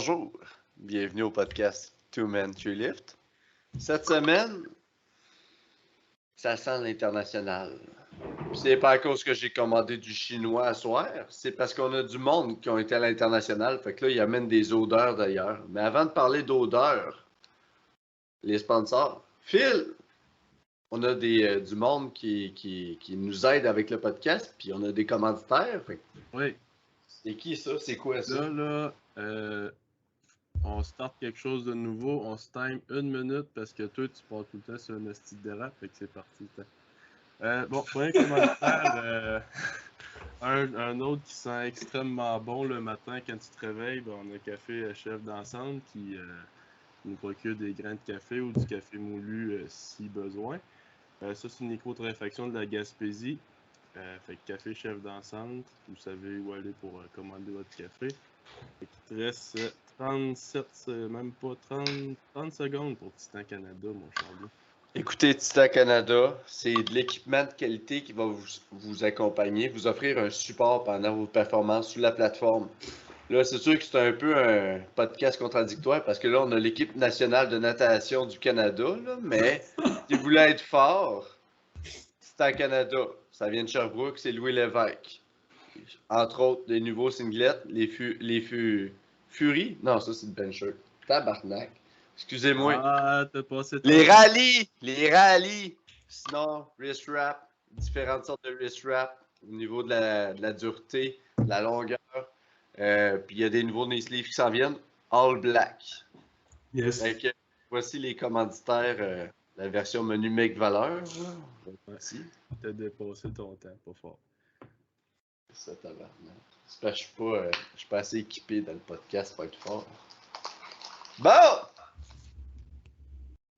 Bonjour, bienvenue au podcast Two Men, Three Lift. Cette semaine, ça sent l'international. C'est pas à cause que j'ai commandé du chinois à soir, c'est parce qu'on a du monde qui ont été à l'international, fait que là, ils amènent des odeurs d'ailleurs. Mais avant de parler d'odeurs, les sponsors, Phil, on a du monde qui nous aide avec le podcast, puis on a des commanditaires. Fait que Oui. c'est qui ça? C'est quoi ça? Là, on starte quelque chose de nouveau. On se time 1 minute parce que toi, tu pars tout le temps sur un esti de dérape. Fait que c'est parti. Bon, premier commentaire. Un autre qui sent extrêmement bon le matin quand tu te réveilles. Ben, on a Café Chef d'Ensemble qui nous procure des grains de café ou du café moulu si besoin. Ça, c'est une micro-torréfaction de la Gaspésie. Fait que Café Chef d'Ensemble, vous savez où aller pour commander votre café. Fait qu'il te reste 37, même pas 30 secondes pour Titan Canada, mon Charlie. Écoutez, Titan Canada, c'est de l'équipement de qualité qui va vous accompagner, vous offrir un support pendant vos performances sur la plateforme. Là, c'est sûr que c'est un peu un podcast contradictoire parce que là, on a l'équipe nationale de natation du Canada, là, mais si vous voulez être fort, Titan Canada, ça vient de Sherbrooke, c'est Louis Lévesque. Entre autres, les nouveaux singlets, Fury. Non, ça, c'est le bencher. Tabarnak. Excusez-moi. Ah, t'as passé ton Les temps. rallyes! Les rallyes! Sinon, wrist wrap, différentes sortes de wrist wrap au niveau de la dureté, de la longueur. Puis il y a des nouveaux knee sleeves qui s'en viennent. All black. Yes. Fait que, voici les commanditaires, la version menu make valeur. Ici. T'as dépassé ton temps, pas fort. Ça, tabarnak. C'est parce que je suis pas assez équipé dans le podcast pour être fort. Bon!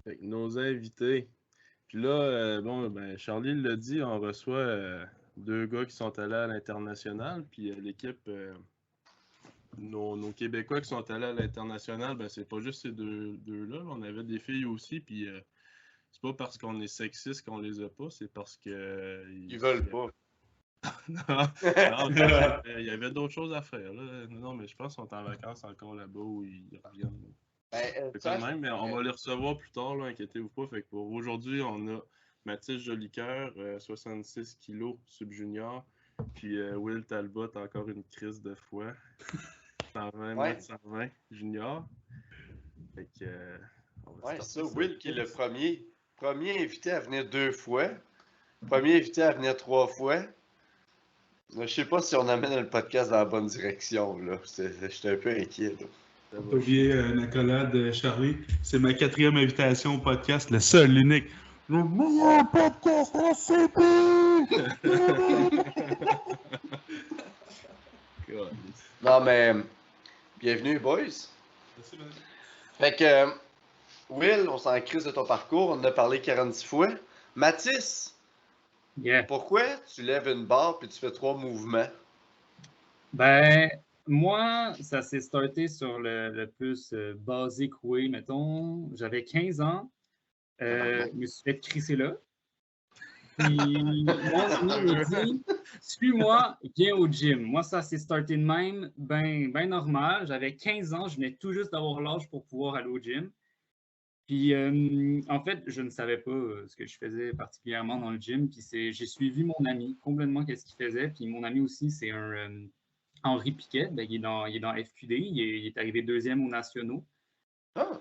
Fait que nos invités. Puis là, bon, ben, Charlie l'a dit, on reçoit 2 gars qui sont allés à l'international. Puis l'équipe, nos Québécois qui sont allés à l'international, ben, c'est pas juste ces deux-là. On avait des filles aussi. Puis c'est pas parce qu'on est sexiste qu'on les a pas, c'est parce que. Ils veulent pas. non, il y avait d'autres choses à faire. Là. Non, mais je pense qu'ils sont en vacances encore là-bas où ils reviennent. Quand même, mais on va les recevoir plus tard, là, inquiétez-vous pas. Fait que pour aujourd'hui, on a Mathis Jolicoeur, 66 kg, sub-junior. Puis Will Talbot, encore une crise de foie. 120 Ouais. mètres 120 junior. Fait que. Ouais, c'est ça. Will qui est le premier invité à venir 2 fois. Premier invité à venir 3 fois. Je sais pas si on amène le podcast dans la bonne direction, là. J'étais un peu inquiet, là. Pas oublier une accolade, Charlie. C'est ma 4e invitation au podcast, le seul, l'unique. Le meilleur podcast en CP! Non, mais bienvenue, boys. Merci, man. Fait que, Will, on s'en crisse de ton parcours. On en a parlé 46 fois. Mathis, Yeah. pourquoi tu lèves une barre puis tu fais 3 mouvements? Ben, moi, ça s'est starté sur le plus basic way, mettons. J'avais 15 ans. Je me suis fait crisser là. Puis, mon ami me dit, suis-moi, viens au gym. Moi, ça s'est starté de même, ben normal. J'avais 15 ans, je venais tout juste d'avoir l'âge pour pouvoir aller au gym. Puis, en fait, je ne savais pas ce que je faisais particulièrement dans le gym. Puis, j'ai suivi mon ami complètement qu'est-ce qu'il faisait. Puis, mon ami aussi, c'est un Henri Piquet. Ben, il est dans FQD. Il est arrivé 2e aux nationaux. Ah!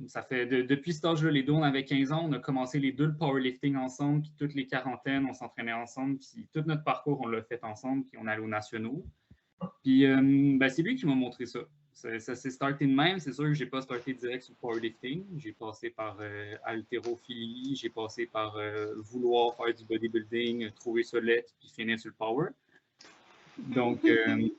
Ça fait depuis cet âge-là, les deux, on avait 15 ans. On a commencé les deux le powerlifting ensemble. Puis, toutes les quarantaines, on s'entraînait ensemble. Puis, tout notre parcours, on l'a fait ensemble. Puis, on est allé aux nationaux. Puis, ben, c'est lui qui m'a montré ça. Ça s'est starté de même. C'est sûr que je n'ai pas starté direct sur le powerlifting. J'ai passé par haltérophilie, j'ai passé par vouloir faire du bodybuilding, trouver ça laid, puis finir sur le power. Donc, ouais,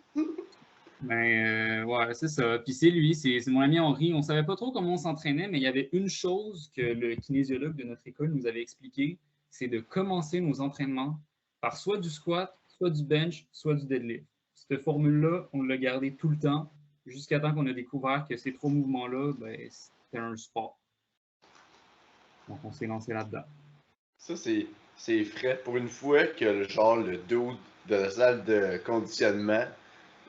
c'est ça. Puis c'est lui, c'est mon ami Henri. On ne savait pas trop comment on s'entraînait, mais il y avait une chose que le kinésiologue de notre école nous avait expliqué, c'est de commencer nos entraînements par soit du squat, soit du bench, soit du deadlift. Cette formule-là, on l'a gardée tout le temps, jusqu'à temps qu'on a découvert que ces 3 mouvements-là, ben, c'était un sport. Donc, on s'est lancé là-dedans. Ça, c'est frais. Pour une fois que le dude de la salle de conditionnement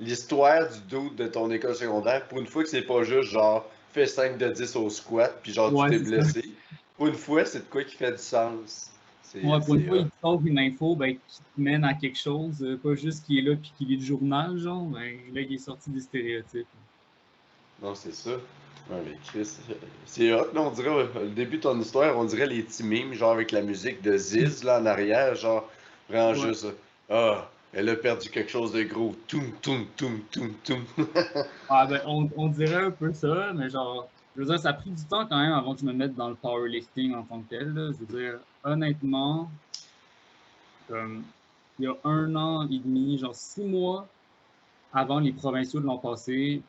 l'histoire du doute de ton école secondaire, pour une fois que c'est pas juste genre fais 5 de 10 au squat puis genre tu Ouais, t'es c'est ça. blessé. Pour une fois, c'est de quoi qui fait du sens. Ouais, pour une C'est fois, hot. il te sort une info ben, qui te mène à quelque chose, pas juste qui est là puis qui lit le journal, genre, ben là, il est sorti des stéréotypes. Non, c'est ça. Ouais, mais Chris, c'est hot, là, on dirait, le début de ton histoire, on dirait les petits mimes, genre avec la musique de Ziz, là, en arrière, genre, vraiment Ouais. juste, ah, elle a perdu quelque chose de gros, toum, toum, toum, toum, toum. Ah, ben, on dirait un peu ça, mais genre, je veux dire, ça a pris du temps quand même avant que je me mette dans le powerlifting en tant que tel, là. Je veux dire, honnêtement, comme, il y a 1 an et demi, genre 6 mois avant les provinciaux de l'an passé,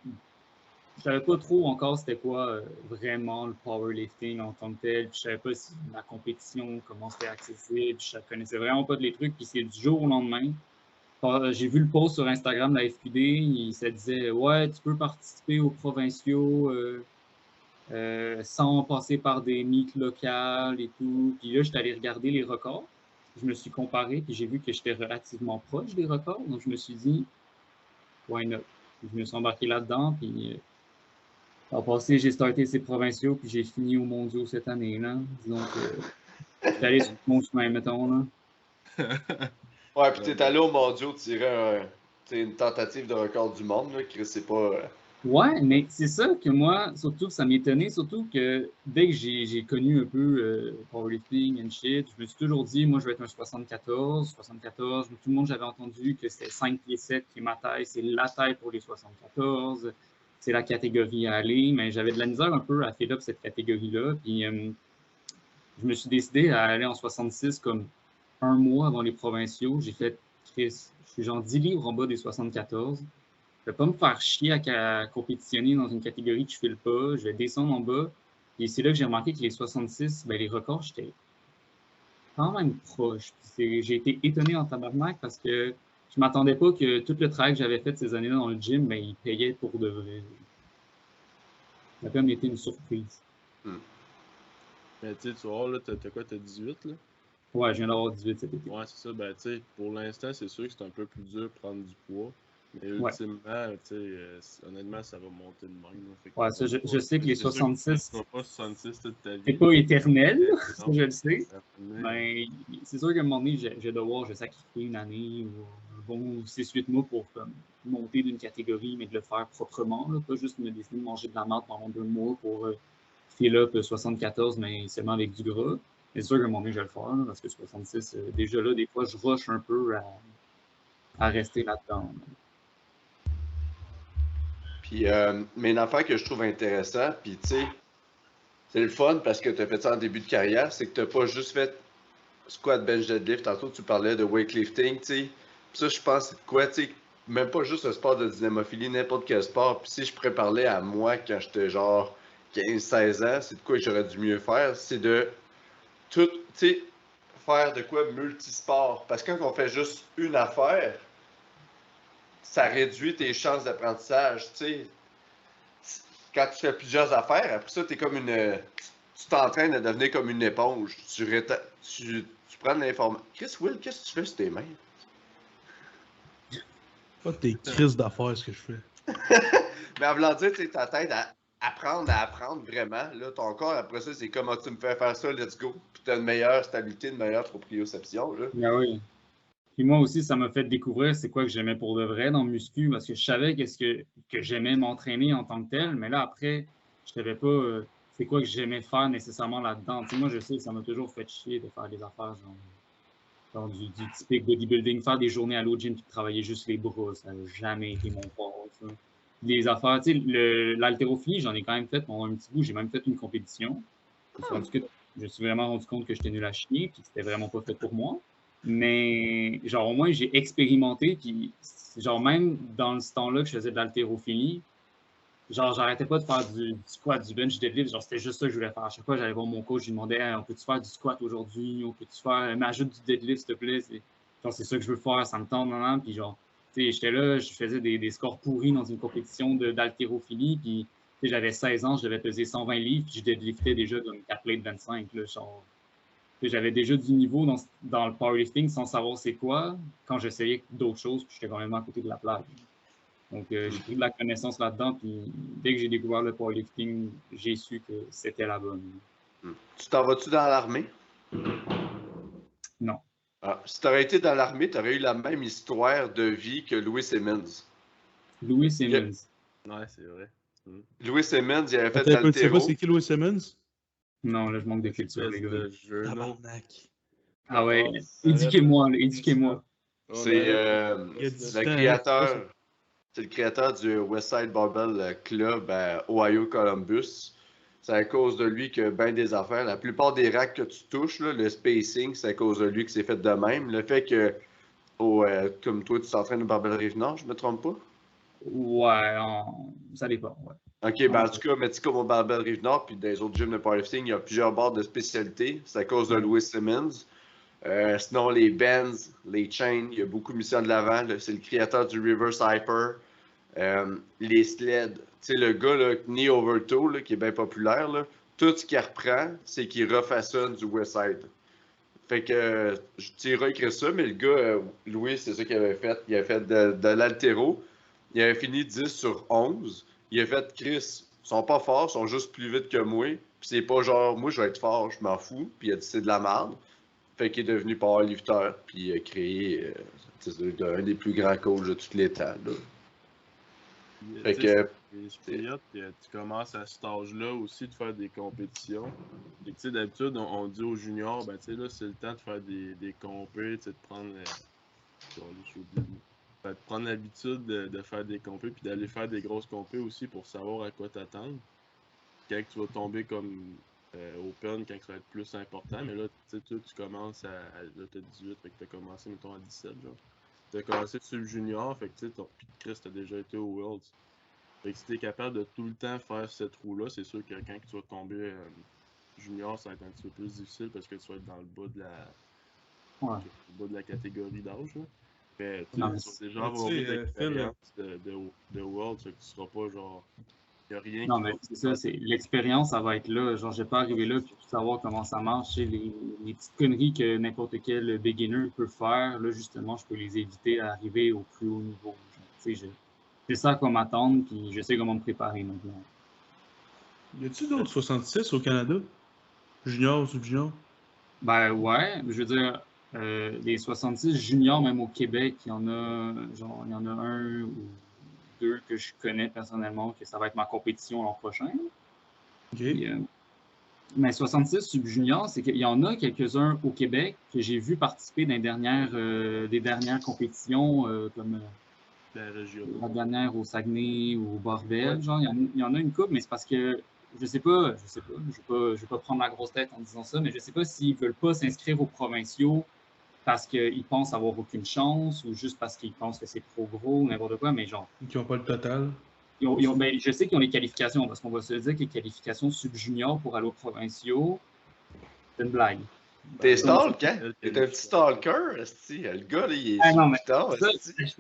je savais pas trop encore c'était quoi vraiment le powerlifting en tant que tel. Puis je savais pas si la compétition, comment c'était accessible. Je connaissais vraiment pas de les trucs. Puis c'est du jour au lendemain. J'ai vu le post sur Instagram de la FQD. Ça disait ouais, tu peux participer aux provinciaux sans passer par des meets locales et tout. Puis là, j'étais allé regarder les records. Je me suis comparé, puis j'ai vu que j'étais relativement proche des records. Donc je me suis dit, why not? Puis je me suis embarqué là-dedans. Puis l'an passé, j'ai starté ces provinciaux, puis j'ai fini aux mondiaux cette année, là. Disons que j'étais allé sur mon chemin, mettons, là. Ouais, pis t'es allé au mondiaux tirer une tentative de record du monde, là, Chris, c'est pas... Ouais, mais c'est ça que moi, surtout, ça m'étonnait, surtout que dès que j'ai connu un peu powerlifting and shit, je me suis toujours dit, moi, je vais être un 74, 74, tout le monde, j'avais entendu que c'était 5 pieds 7 qui est ma taille, c'est la taille pour les 74, c'est la catégorie à aller, mais j'avais de la misère un peu à fill up cette catégorie-là, puis je me suis décidé à aller en 66 comme 1 mois avant les provinciaux. J'ai fait, Chris, je suis genre 10 livres en bas des 74. Je vais pas me faire chier à compétitionner dans une catégorie que je file pas. Je vais descendre en bas. Et c'est là que j'ai remarqué que les 66, ben, les records, j'étais quand même proche. J'ai été étonné en tabarnak parce que je m'attendais pas que tout le travail que j'avais fait ces années-là dans le gym, ben, il payait pour de vrai. Ça a quand même été une surprise. Mais tu sais, tu vois, là, t'as quoi, t'as 18, là? Ouais, je viens d'avoir 18 cet été. Ouais, c'est ça. Ben, tu sais, pour l'instant, c'est sûr que c'est un peu plus dur de prendre du poids. Mais Ouais. ultimement, tu sais, honnêtement, ça va monter de même. Là. Fait que Ouais, ça, je sais que les c'est sûr 66, tu ne pas 66 toute ta vie. c'est pas éternel, Mais ça, non, je le sais. mais- Mais c'est sûr qu'à un moment donné, je vais devoir sacrifier une année ou un bon 6-8 mois pour monter d'une catégorie, mais de le faire proprement. Là, pas juste me décider de manger de la merde pendant 2 mois pour fill up 74, mais seulement avec du gras. Mais c'est sûr qu'à un moment donné, je vais le faire, là, parce que 66, déjà là, des fois, je rush un peu à rester là-dedans. Puis, mais une affaire que je trouve intéressant, puis tu sais, c'est le fun parce que tu as fait ça en début de carrière, c'est que tu pas juste fait squat, bench, deadlift. Tantôt, tu parlais de weightlifting, tu sais. Puis ça, je pense, c'est de quoi, tu sais, même pas juste le sport de dynamophilie, n'importe quel sport. Puis si je pourrais parler à moi quand j'étais genre 15-16 ans, c'est de quoi que j'aurais dû mieux faire, c'est de tout, tu sais, faire de quoi multisport. Parce que quand on fait juste une affaire, ça réduit tes chances d'apprentissage, tu sais. Quand tu fais plusieurs affaires, après ça, t'es comme une. Tu t'entraînes à devenir comme une éponge. Tu prends de l'information. Chris Will, qu'est-ce que tu fais sur tes mains? Pas tes crises d'affaires, ce que je fais. Mais en voulant dire, tu sais, ta tête à apprendre vraiment. Là, ton corps, après ça, c'est comment tu me fais faire ça, let's go. Puis t'as une meilleure stabilité, une meilleure proprioception, là. Ah oui. Puis moi aussi, ça m'a fait découvrir c'est quoi que j'aimais pour de vrai dans le muscu, parce que je savais qu'est-ce que j'aimais m'entraîner en tant que tel, mais là, après, je savais pas c'est quoi que j'aimais faire nécessairement là-dedans. Tu sais, moi, je sais que ça m'a toujours fait chier de faire des affaires genre du typique bodybuilding, faire des journées à l'eau gym puis de travailler juste les bras, ça n'a jamais été mon fort, ça. Les affaires, tu sais, l'haltérophilie, j'en ai quand même fait pendant un petit bout, j'ai même fait une compétition. Je me suis vraiment rendu compte que j'étais nul à chier, puis que c'était vraiment pas fait pour moi. Mais, genre, au moins, j'ai expérimenté, puis, genre, même dans ce temps-là que je faisais de l'haltérophilie, genre, j'arrêtais pas de faire du squat, du bench, du deadlift, genre, c'était juste ça que je voulais faire. À chaque fois, j'allais voir mon coach, je lui demandais, hey, on peut-tu faire du squat aujourd'hui? On peut-tu faire, m'ajoute du deadlift, s'il te plaît? Genre, c'est ça que je veux faire, ça me tente, non, puis genre, tu sais, j'étais là, je faisais des scores pourris dans une compétition d'haltérophilie, puis, tu sais, j'avais 16 ans, je devais peser 120 livres, puis je deadliftais déjà comme 4 plates 25, là, genre. J'avais déjà du niveau dans le powerlifting sans savoir c'est quoi quand j'essayais d'autres choses, puis j'étais quand même à côté de la plaque. Donc, j'ai pris de la connaissance là-dedans, puis dès que j'ai découvert le powerlifting, j'ai su que c'était la bonne. Tu t'en vas-tu dans l'armée? Non. Ah, si tu aurais été dans l'armée, tu aurais eu la même histoire de vie que Louis Simmons. Louis Simmons. Ouais, c'est vrai. Louis Simmons, il avait fait de Attends, tu sais pas l'haltéro. c'est qui Louis Simmons? Non, là, je manque de culture, les gars. Tabarnak. Ah ouais, éduquez-moi, là, éduquez-moi. C'est Il y a du le temps, créateur. C'est le créateur du Westside Barbell Club à Ohio Columbus. C'est à cause de lui que ben des affaires. La plupart des racks que tu touches, là, le spacing, c'est à cause de lui que c'est fait de même. Le fait que, comme toi, tu t'entraînes au Barbell Rive-Nord, je me trompe pas? Ouais, ça dépend, ouais. Ok, ben en tout cas, mais tu comme au Barbell Rive-Nord, puis dans les autres gyms de powerlifting, il y a plusieurs barres de spécialité. C'est à cause de Louis Simmons. Sinon, les bands, les chains, il y a beaucoup mis ça de l'avant. C'est le créateur du Reverse Hyper. Les sleds. Tu sais, le gars, là, Knee Over Toe, là, qui est bien populaire, là, tout ce qu'il reprend, c'est qu'il refaçonne du Westside. Fait que, je t'irai écrire ça, mais le gars, Louis, c'est ça qu'il avait fait. Il avait fait de l'altéro. Il avait fini 10 sur 11. Il a fait, Chris, ils sont pas forts, ils sont juste plus vite que moi. Puis c'est pas genre, moi, je vais être fort, je m'en fous. Puis il a dit, c'est de la merde. Fait qu'il est devenu powerlifter, puis il a créé un des plus grands coachs de tous les temps, là. Fait que, C'est hot que tu commences à cet âge-là aussi de faire des compétitions. Et tu sais, d'habitude, on dit aux juniors, ben tu sais, là, c'est le temps de faire des compés, tu sais, de prendre. De prendre l'habitude de faire des compés, puis d'aller faire des grosses compés aussi pour savoir à quoi t'attendre. Quand tu vas tomber comme open, quand ça va être plus important, mais là, tu sais, toi, tu commences là, t'as 18, fait que t'as commencé, mettons, à 17, genre. T'as commencé sur le junior, fait que tu sais, ton pic de Chris, t'as déjà été au Worlds. Fait que si t'es capable de tout le temps faire cette roue-là, c'est sûr que quand tu vas tomber junior, ça va être un petit peu plus difficile parce que tu vas être dans le bas de la catégorie d'âge, là. Mais tu vas déjà avoir eu l'expérience de Worlds, fait que tu seras pas genre. Y a rien non, qui mais va c'est ça, c'est l'expérience, ça va être là. Genre, je vais pas arriver là puis tout savoir comment ça marche. Tu sais, les petites conneries que n'importe quel beginner peut faire, là, justement, je peux les éviter à arriver au plus haut niveau. Tu sais, je sais à quoi m'attendre, puis je sais comment me préparer maintenant. Y a-tu d'autres 66 au Canada? Junior, sub-junior? Ben ouais, je veux dire, les 66 juniors, même au Québec, il y en a un ou deux que je connais personnellement, que ça va être ma compétition l'an prochain. Ok. Puis, mais 66 sub-juniors, c'est qu'il y en a quelques-uns au Québec que j'ai vu participer dans des dernières compétitions, comme la dernière au Saguenay ou au Bordel. Genre, il y en a une couple, mais c'est parce que je sais pas, je vais pas prendre la grosse tête en disant ça, mais je sais pas s'ils veulent pas s'inscrire aux provinciaux parce qu'ils pensent avoir aucune chance ou juste parce qu'ils pensent que c'est trop gros ou n'importe quoi, mais genre. Qui n'ont pas le total. Ben, je sais qu'ils ont les qualifications, parce qu'on va se dire que les qualifications sub-junior pour aller aux provinciaux, c'est une blague. T'es stalker, hein? T'es un petit stalker, esti. Le gars, là, il est non, mais putain, ça,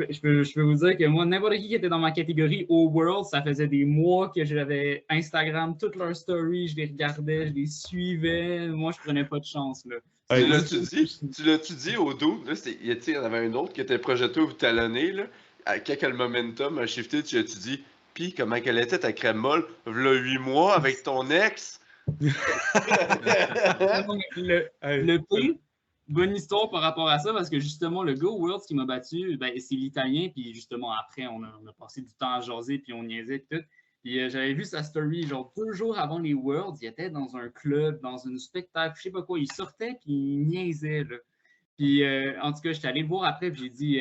je peux vous dire que moi, n'importe qui était dans ma catégorie au World, ça faisait des mois que j'avais Instagram, toutes leurs stories, je les regardais, je les suivais. Moi, je prenais pas de chance, là. Tu l'as-tu dit au dos? Là, il y en avait un autre qui était projeté au talonné, là. Quand le momentum a shifté, tu l'as-tu dit? Pis comment qu'elle était ta crème molle? V'là 8 mois avec ton ex? Le pire, bonne histoire par rapport à ça, parce que justement, le gars au Worlds qui m'a battu, ben, c'est l'Italien, puis justement, après, on a passé du temps à jaser, puis on niaisait, puis tout. Puis j'avais vu sa story, genre 2 jours avant les Worlds, il était dans un club, dans une spectacle, je sais pas quoi, il sortait, puis il niaisait, là. Puis en tout cas, j'étais allé le voir après, puis j'ai dit,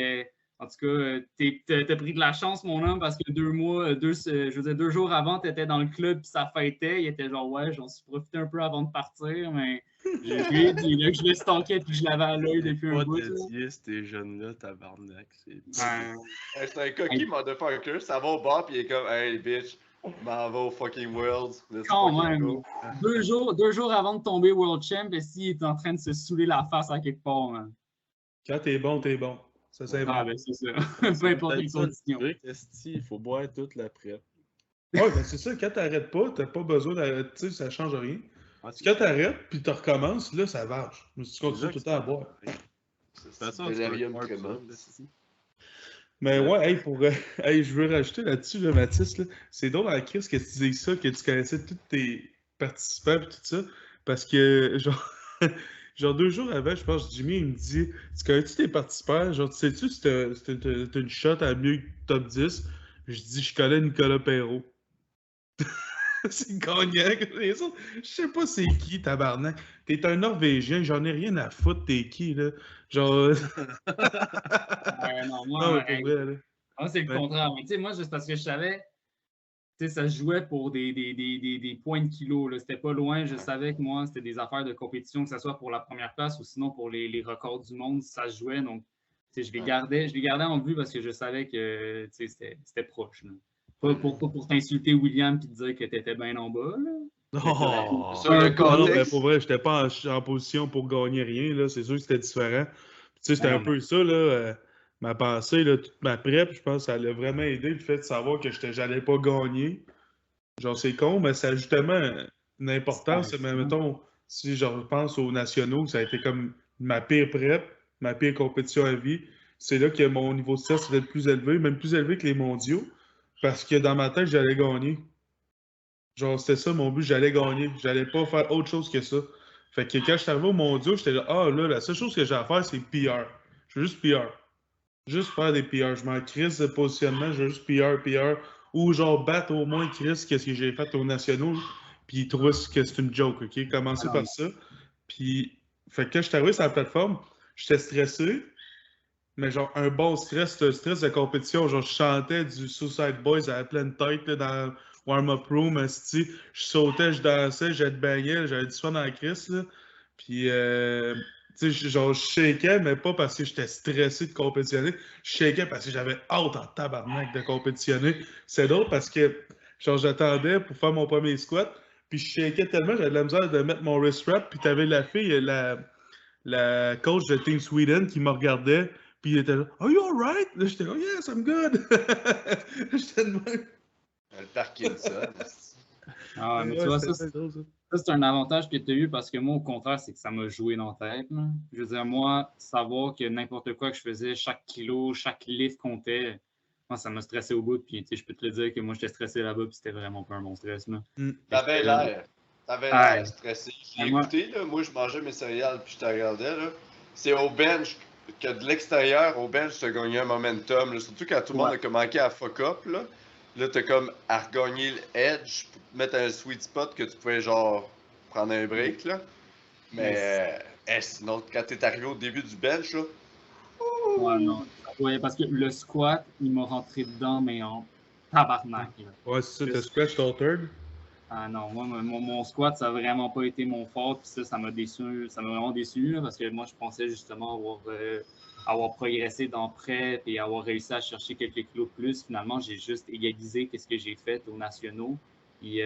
en tout cas, t'as pris de la chance, mon homme, parce que 2 jours avant, t'étais dans le club, puis ça fêtait. Il était genre, ouais, j'en suis profité un peu avant de partir, mais j'ai dit là que je le stalkais, puis je l'avais à l'œil depuis un bout. Ces jeunes-là, tabarnak. C'est un coquille motherfucker, ça va au bar, puis il est comme, hey, bitch, m'en va au fucking World. Quand même, 2 jours avant de tomber World Champ, et s'il est en train de se saouler la face à quelque part, man. Quand t'es bon, t'es bon. Ça, c'est bon. Ben, c'est ça. Peu importe les conditions. Il faut boire toute l'après. Ouais, ben c'est ça. Quand t'arrêtes pas, t'as pas besoin d'arrêter. Tu sais, ça change rien. Quand t'arrêtes, puis tu recommences, là, ça varge. Mais tu continues tout le temps à boire. C'est ça, Mais ouais, hey, hey, je veux rajouter là-dessus, là, Mathis, là, c'est drôle en crise que tu dises ça, que tu connaissais tous tes participants et tout ça, parce que, genre, genre 2 jours avant, je pense, Jimmy, il me dit, tu connais-tu tes participants? Genre, tu sais-tu si t'as une shot à mieux que top 10? Je dis, je connais Nicolas Perrault. C'est gagnant que les autres. Je sais pas c'est qui, tabarnak. T'es un Norvégien, j'en ai rien à foutre, t'es qui, là? Genre. Non, Non, mais moi, pour vrai, là. moi, c'est le Ouais. contraire. Mais tu sais, moi, juste parce que je savais, tu sais, ça se jouait pour des points de kilo. Là. C'était pas loin. Je savais que moi, c'était des affaires de compétition, que ce soit pour la première place ou sinon pour les records du monde, ça se jouait. Donc, tu sais, je les gardais en vue parce que je savais que tu sais, c'était proche. Là. Pas pour t'insulter, William, puis te dire que t'étais bien en bas. Là. Non, Sur le non, mais contexte. pour vrai, j'étais pas en position pour gagner rien, là. C'est sûr que c'était différent. Puis, tu sais, c'était Ben un non, peu ça, là. Ma pensée, là, toute ma prep, je pense que ça l'a vraiment aidé, le fait de savoir que j'allais pas gagner. Genre, c'est con, mais ça a justement une importance. Mais mettons, si je repense aux nationaux, ça a été comme ma pire prep, ma pire compétition à vie. C'est là que mon niveau de stress était le plus élevé, même plus élevé que les mondiaux, parce que dans ma tête, j'allais gagner. Genre, c'était ça mon but, j'allais gagner. J'allais pas faire autre chose que ça. Fait que quand je suis arrivé au mondiaux, j'étais là, ah là, la seule chose que j'ai à faire, c'est PR. Je veux juste PR. Juste faire des PR. Je m'en crisse de positionnement, je veux juste PR, PR. Ou genre battre au moins Chris, qu'est-ce que j'ai fait aux nationaux. Puis il trouvait que c'est une joke, ok? Commencer par ça. Puis, fait que quand je suis arrivé sur la plateforme, j'étais stressé. Mais genre un bon stress, c'est un stress de compétition. Genre je chantais du Suicide Boys à la pleine tête là, dans le warm-up room. Asti. Je sautais, je dansais, j'étais bagnais, j'avais du fun dans la crise. Là. Puis tu sais, genre je shakeais, mais pas parce que j'étais stressé de compétitionner. Je shakeais parce que j'avais hâte en tabarnak de compétitionner. C'est drôle parce que genre j'attendais pour faire mon premier squat. Puis je shakeais tellement, j'avais de la misère de mettre mon wrist wrap. Puis t'avais la fille, la coach de Team Sweden qui me regardait, puis il était là, Are you alright? Là, j'étais là, Yes, I'm good. J'étais de même. Le Parkinson. Ah, mais tu Ouais, vois, c'était drôle, ça. ça, c'est un avantage que tu as eu parce que moi, au contraire, c'est que ça m'a joué dans la tête. Là. Je veux dire, moi, savoir que n'importe quoi que je faisais, chaque kilo, chaque livre comptait, moi, ça m'a stressé au bout. Puis, tu sais, je peux te le dire que moi, j'étais stressé là-bas, puis c'était vraiment pas un bon stress. Là. T'avais l'air. T'avais Ah, l'air stressé. J'ai moi, écouté, là. Moi, je mangeais mes céréales, puis je te regardais, là. C'est au bench que de l'extérieur, au bench, tu as gagné un momentum, là. Surtout quand tout le monde a manqué à fuck up, là. Là, t'as comme à regagner le edge pour te mettre un sweet spot que tu pouvais, genre, prendre un break, là. Mais, sinon, quand t'es arrivé au début du bench, là. ouais, non. Ouais, parce que le squat, il m'a rentré dedans, mais en tabarnak. Là. Ouais, c'est ça, t'as scratch ton third. Ah non, moi, mon squat, ça n'a vraiment pas été mon fort. Puis ça m'a déçu. Ça m'a vraiment déçu là, parce que moi, je pensais justement avoir progressé dans prep et avoir réussi à chercher quelques kilos de plus. Finalement, j'ai juste égalisé ce que j'ai fait aux nationaux. Puis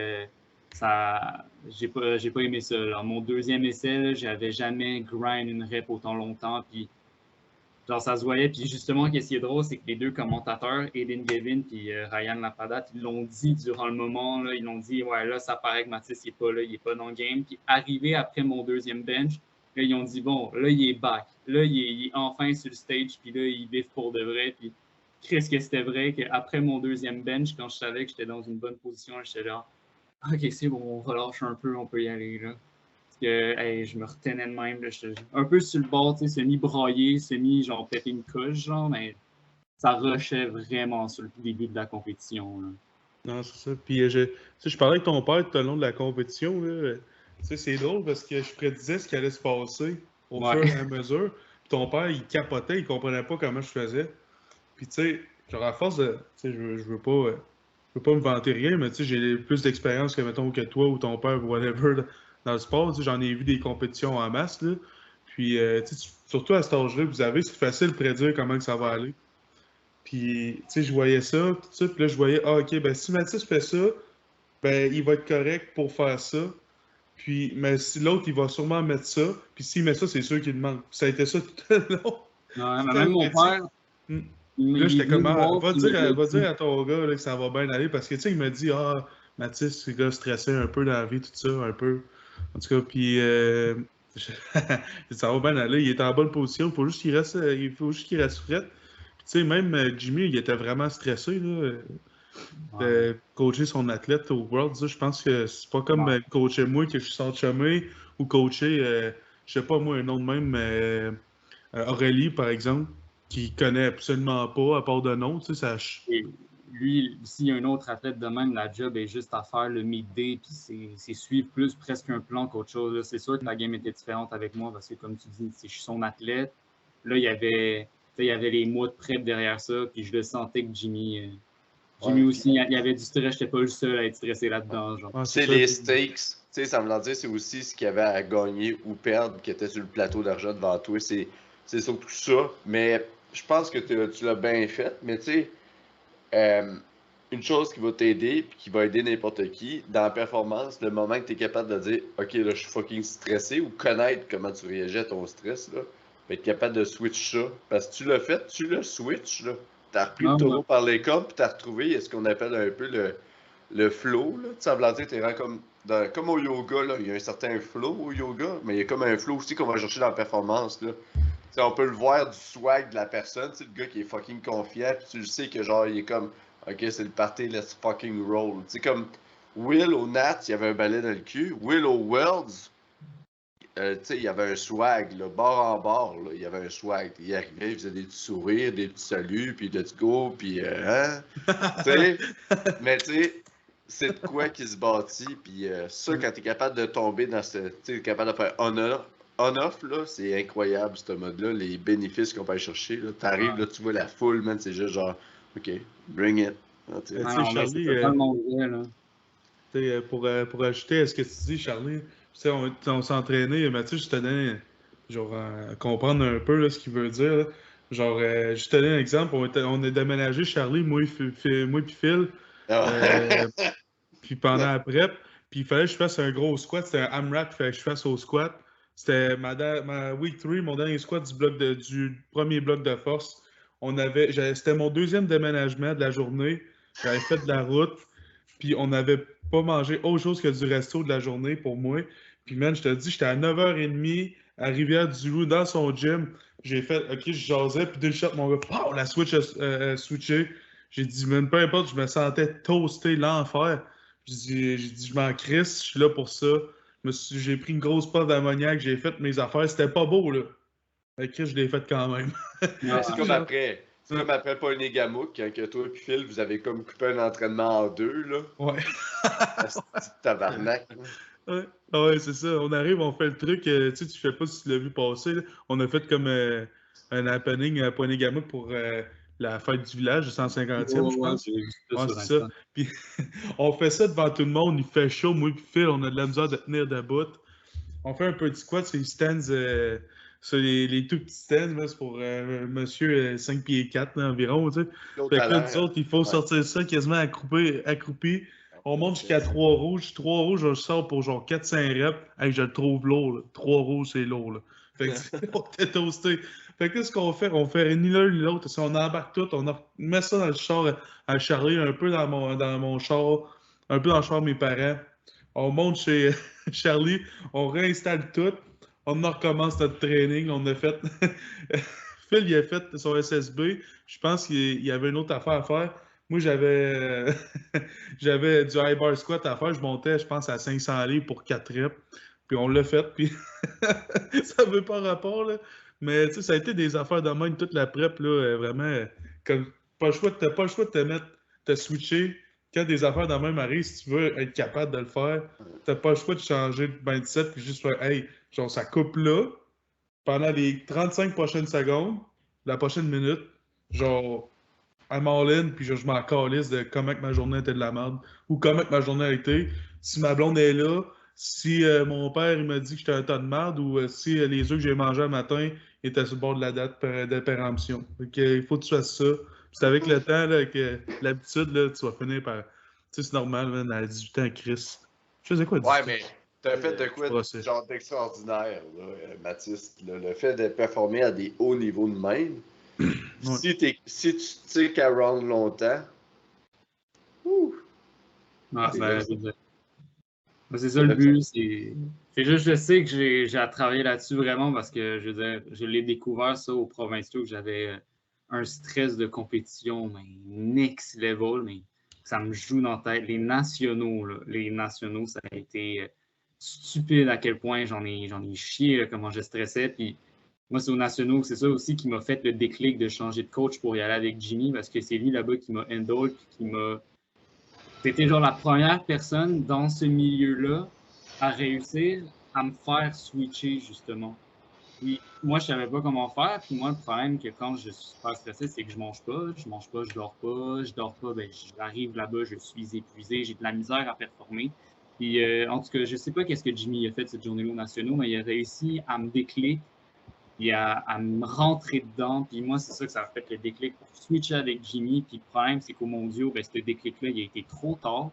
j'ai pas aimé ça. Là. Mon deuxième essai, j'avais jamais grind une rep autant longtemps. Puis genre, ça se voyait. Puis justement, qu'est-ce qui est drôle, c'est que les deux commentateurs, Aiden Gavin et Ryan Lapadat, ils l'ont dit durant le moment. Là, ils l'ont dit, ouais, là, ça paraît que Mathis, il n'est pas là, il n'est pas dans le game. Puis arrivé après mon deuxième bench, là, ils ont dit, bon, là, il est back. Là, il est enfin sur le stage. Puis là, il vive pour de vrai. Puis qu'est-ce que c'était vrai qu'après mon deuxième bench, quand je savais que j'étais dans une bonne position, j'étais là, OK, c'est bon, on relâche un peu, on peut y aller. Là. Que hey, je me retenais de même. Là, j'étais un peu sur le bord, semi-braillé, semi-genre pété une couche, genre, mais ça rushait vraiment sur le début de la compétition. Là. Non, c'est ça. Puis, je parlais avec ton père tout au long de la compétition. Là. Tu sais, c'est drôle parce que je prédisais ce qui allait se passer au fur et à mesure. Puis ton père, il capotait, il comprenait pas comment je faisais. Puis, tu sais, genre, à force de. Tu sais, je veux pas me vanter rien, mais tu sais, j'ai plus d'expérience que, mettons, que toi ou ton père ou whatever dans le sport. Tu sais, j'en ai vu des compétitions en masse, là. Puis, tu sais, surtout à cet âge-là que vous avez, c'est facile de prédire comment que ça va aller. Puis, tu sais, je voyais ça, tout ça, puis là, je voyais, ah, OK, ben, si Mathis fait ça, ben, il va être correct pour faire ça. Puis, mais si l'autre, il va sûrement mettre ça, puis s'il met ça, c'est sûr qu'il demande. Puis ça a été ça tout le long. Ouais, mais même mon père, Là, j'étais comme, va dire à ton gars là, que ça va bien aller, parce que, tu sais, il m'a dit, ah, Mathis, c'est gars stressé un peu dans la vie, tout ça, un peu. En tout cas, puis, ça va bien aller, il est en bonne position, il faut juste qu'il reste fret. Puis, tu sais, même Jimmy, il était vraiment stressé, là. De coacher son athlète au Worlds, je pense que c'est pas comme coacher moi que je suis sans chemin ou coacher, je sais pas moi, un nom de même, Aurélie, par exemple, qui connaît absolument pas, à part de nom, tu sais, ça. Et lui, s'il y a un autre athlète de même, la job est juste à faire le mid-day, puis c'est suivre plus presque un plan qu'autre chose. Là. C'est sûr que la game était différente avec moi parce que, comme tu dis, je suis son athlète. Là, il y avait les mois de prep derrière ça, puis je le sentais que Jimmy aussi, il y avait du stress. Je n'étais pas le seul à être stressé là-dedans. C'est les stakes. Tu sais, ça me l'a dit, c'est aussi ce qu'il y avait à gagner ou perdre qui était sur le plateau d'argent devant toi. C'est surtout ça. Mais je pense que tu l'as bien fait. Mais tu sais, une chose qui va t'aider puis qui va aider n'importe qui, dans la performance, le moment que tu es capable de dire OK, là, je suis fucking stressé ou connaître comment tu réagis à ton stress, là, être capable de switch ça. Parce que tu l'as fait, tu l'as switch, là. T'as repris le taureau par les cornes puis t'as retrouvé ce qu'on appelle un peu le flow, là. Tu sais, dire, t'es comme au yoga, là. Il y a un certain flow au yoga, mais il y a comme un flow aussi qu'on va chercher dans la performance, là. T'sais, on peut le voir du swag de la personne, tu sais, le gars qui est fucking confiant, puis tu le sais que genre, il est comme, OK, c'est le party, let's fucking roll. Tu sais, comme Will au Nats, il y avait un balai dans le cul. Will au Worlds, tu sais, il y avait un swag, là, bord en bord, là, il y avait un swag. Il arrivait, il faisait des petits sourires, des petits saluts, puis let's go, puis hein? Tu sais, mais tu sais, c'est de quoi qui se bâtit, puis ça, quand t'es capable de tomber dans ce, tu sais, capable de faire on-off, là, c'est incroyable, ce mode-là, les bénéfices qu'on peut aller chercher, là. T'arrives, là, tu vois la foule, man, c'est juste genre, OK, bring it. Ah, tu sais, Charlie, pour ajouter à ce que tu dis, Charlie, on s'entraînait, mais tu sais, je tenais, genre, à comprendre un peu là, ce qu'il veut dire. Là. Genre, je te donne un exemple, on est déménagé, Charlie, moi puis Phil, puis pendant la prep, puis il fallait que je fasse un gros squat, c'était un AMRAP, il fallait que je fasse au squat. C'était ma week 3, mon dernier squat du premier bloc de force. C'était mon deuxième déménagement de la journée. J'avais fait de la route, puis on n'avait pas mangé autre chose que du resto de la journée pour moi. Puis, man, je te dis, j'étais à 9h30 à Rivière-du-Loup dans son gym. J'ai fait, OK, je jasais, puis d'une shot, mon gars, pow, la switch a switché. J'ai dit, man, peu importe, je me sentais toasté, l'enfer. J'ai dit, je m'en crisse, je suis là pour ça. J'ai pris une grosse part d'ammoniaque, j'ai fait mes affaires. C'était pas beau, là. Fait que je l'ai fait quand même. C'est comme après. C'est comme après Paul Négamouk, quand que toi et Phil, vous avez comme coupé un entraînement en deux, là. Ouais. C'est tabarnak. Ouais, c'est ça. On arrive, on fait le truc. Tu sais, tu fais pas si tu l'as vu passer. Là. On a fait comme un happening à Pointe-Négamouk pour la fête du village, le 150e, je pense. C'est ça. Puis on fait ça devant tout le monde. Il fait chaud. Moi et Phil, on a de la misère de tenir debout. On fait un petit squat sur les stands, sur les tout petits stands. C'est pour monsieur 5 pieds 4 là, environ. Tu sais. Fait que là, nous autres, il faut sortir ça quasiment accroupi. On monte jusqu'à 3 rouges. 3 rouges, je sors pour genre 4-5 reps. Hey, je le trouve lourd. Là. 3 rouges, c'est lourd. Là. Fait que on était toasté. Fait que ce qu'on fait, on fait ni l'un ni l'autre. On embarque tout, on met ça dans le char à Charlie, un peu dans mon char, un peu dans le char de mes parents. On monte chez Charlie, on réinstalle tout. On recommence notre training. On a fait. Phil, il a fait son SSB. Je pense qu'il y avait une autre affaire à faire. Moi, j'avais du high bar squat à faire. Je montais, je pense, à 500 livres pour 4 reps. Puis on l'a fait. Puis ça ne veut pas rapport, là. Mais tu sais, ça a été des affaires de même toute la prep, là. Vraiment, comme t'as pas le choix de te mettre, te switcher. Quand des affaires de même arrivent, si tu veux être capable de le faire, t'as pas le choix de changer de mindset puis juste faire hey, genre ça coupe là pendant les 35 prochaines secondes, la prochaine minute, genre I'm all in, puis je m'en calisse de comment que ma journée était de la merde ou comment que ma journée a été. Si ma blonde est là, si mon père il m'a dit que j'étais un tas de merde ou si les œufs que j'ai mangés le matin étaient sur le bord de la date de péremption. Donc il faut que tu fasses ça. C'est avec le temps, là, avec l'habitude, là, tu vas finir par. Tu sais, c'est normal, man, à 18 ans, Chris. Je faisais quoi, 18 Ouais, mais t'as fait de quoi genre d'extraordinaire, là, Mathis. Le fait de performer à des hauts niveaux de même. Ouais. Si tu sais qu'à round longtemps. C'est ça le but. C'est juste, je sais que j'ai à travailler là-dessus vraiment parce que je l'ai découvert ça au Provinciaux que j'avais un stress de compétition, mais next level, mais ça me joue dans la tête. Les nationaux, ça a été stupide à quel point j'en ai chié, là, comment je stressais. Puis moi, c'est aux nationaux, c'est ça aussi qui m'a fait le déclic de changer de coach pour y aller avec Jimmy, parce que c'est lui là-bas qui m'a handle, puis qui m'a. C'était genre la première personne dans ce milieu-là à réussir à me faire switcher, justement. Puis moi, je savais pas comment faire. Puis moi, le problème que quand je suis super stressé, c'est que je mange pas, je dors pas, ben j'arrive là-bas, je suis épuisé, j'ai de la misère à performer. Puis en tout cas, je sais pas qu'est-ce que Jimmy a fait cette journée-là aux nationaux, mais il a réussi à me déclic et à me rentrer dedans. Puis moi, c'est ça que ça a fait le déclic pour switcher avec Jimmy. Puis le problème, c'est qu'au mondiaux, ben, ce déclic-là, il a été trop tard.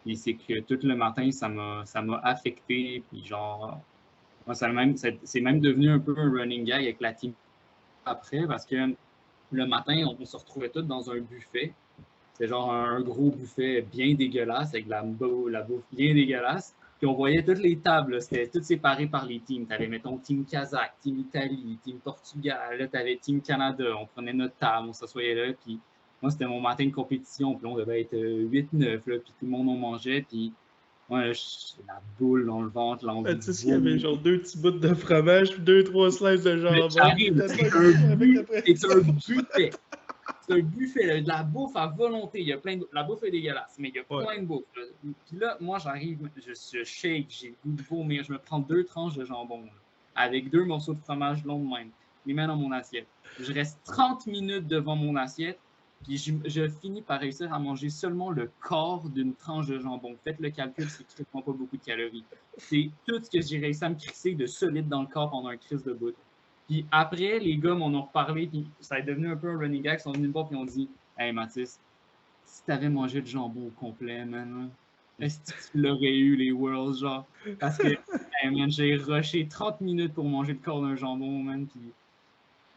Puis c'est que tout le matin, ça m'a affecté. Puis genre, moi, c'est même devenu un peu un running gag avec la team après, parce que le matin, on se retrouvait tous dans un buffet. C'est genre un gros buffet bien dégueulasse, avec la bouffe bien dégueulasse. Puis on voyait toutes les tables, c'était tout séparé par les teams. Tu avais, mettons, Team Kazakh, Team Italie, Team Portugal, là, tu avais Team Canada. On prenait notre table, on s'assoyait là. Puis moi, c'était mon matin de compétition. Puis on devait être 8-9, puis tout le monde en mangeait. Puis moi, j'ai la boule dans le ventre, l'envie Tu sais qu'il y avait genre 2 petits bouts de fromage, puis 2-3 slices de jambon. C'est un buffet. C'est un buffet, là, de la bouffe à volonté. Il y a plein de... La bouffe est dégueulasse, mais il y a plein de bouffe. Là. Puis là, moi, j'arrive, je shake, j'ai le goût de vomir. Je me prends 2 tranches de jambon, là, avec 2 morceaux de fromage long de même. Je les mets dans mon assiette. Je reste 30 minutes devant mon assiette, puis je finis par réussir à manger seulement le quart d'une tranche de jambon. Faites le calcul, c'est strictement pas beaucoup de calories. C'est tout ce que j'ai réussi à me crisser de solide dans le corps pendant un crise de bout. Puis après, les gars m'en ont reparlé, puis ça est devenu un peu un running gag. Ils sont venus me voir, puis ils ont dit « Hey Mathis, si t'avais mangé le jambon au complet, man, est-ce que tu l'aurais eu, les Worlds, genre? » Parce que, hey, man, j'ai rushé 30 minutes pour manger le corps d'un jambon, man, puis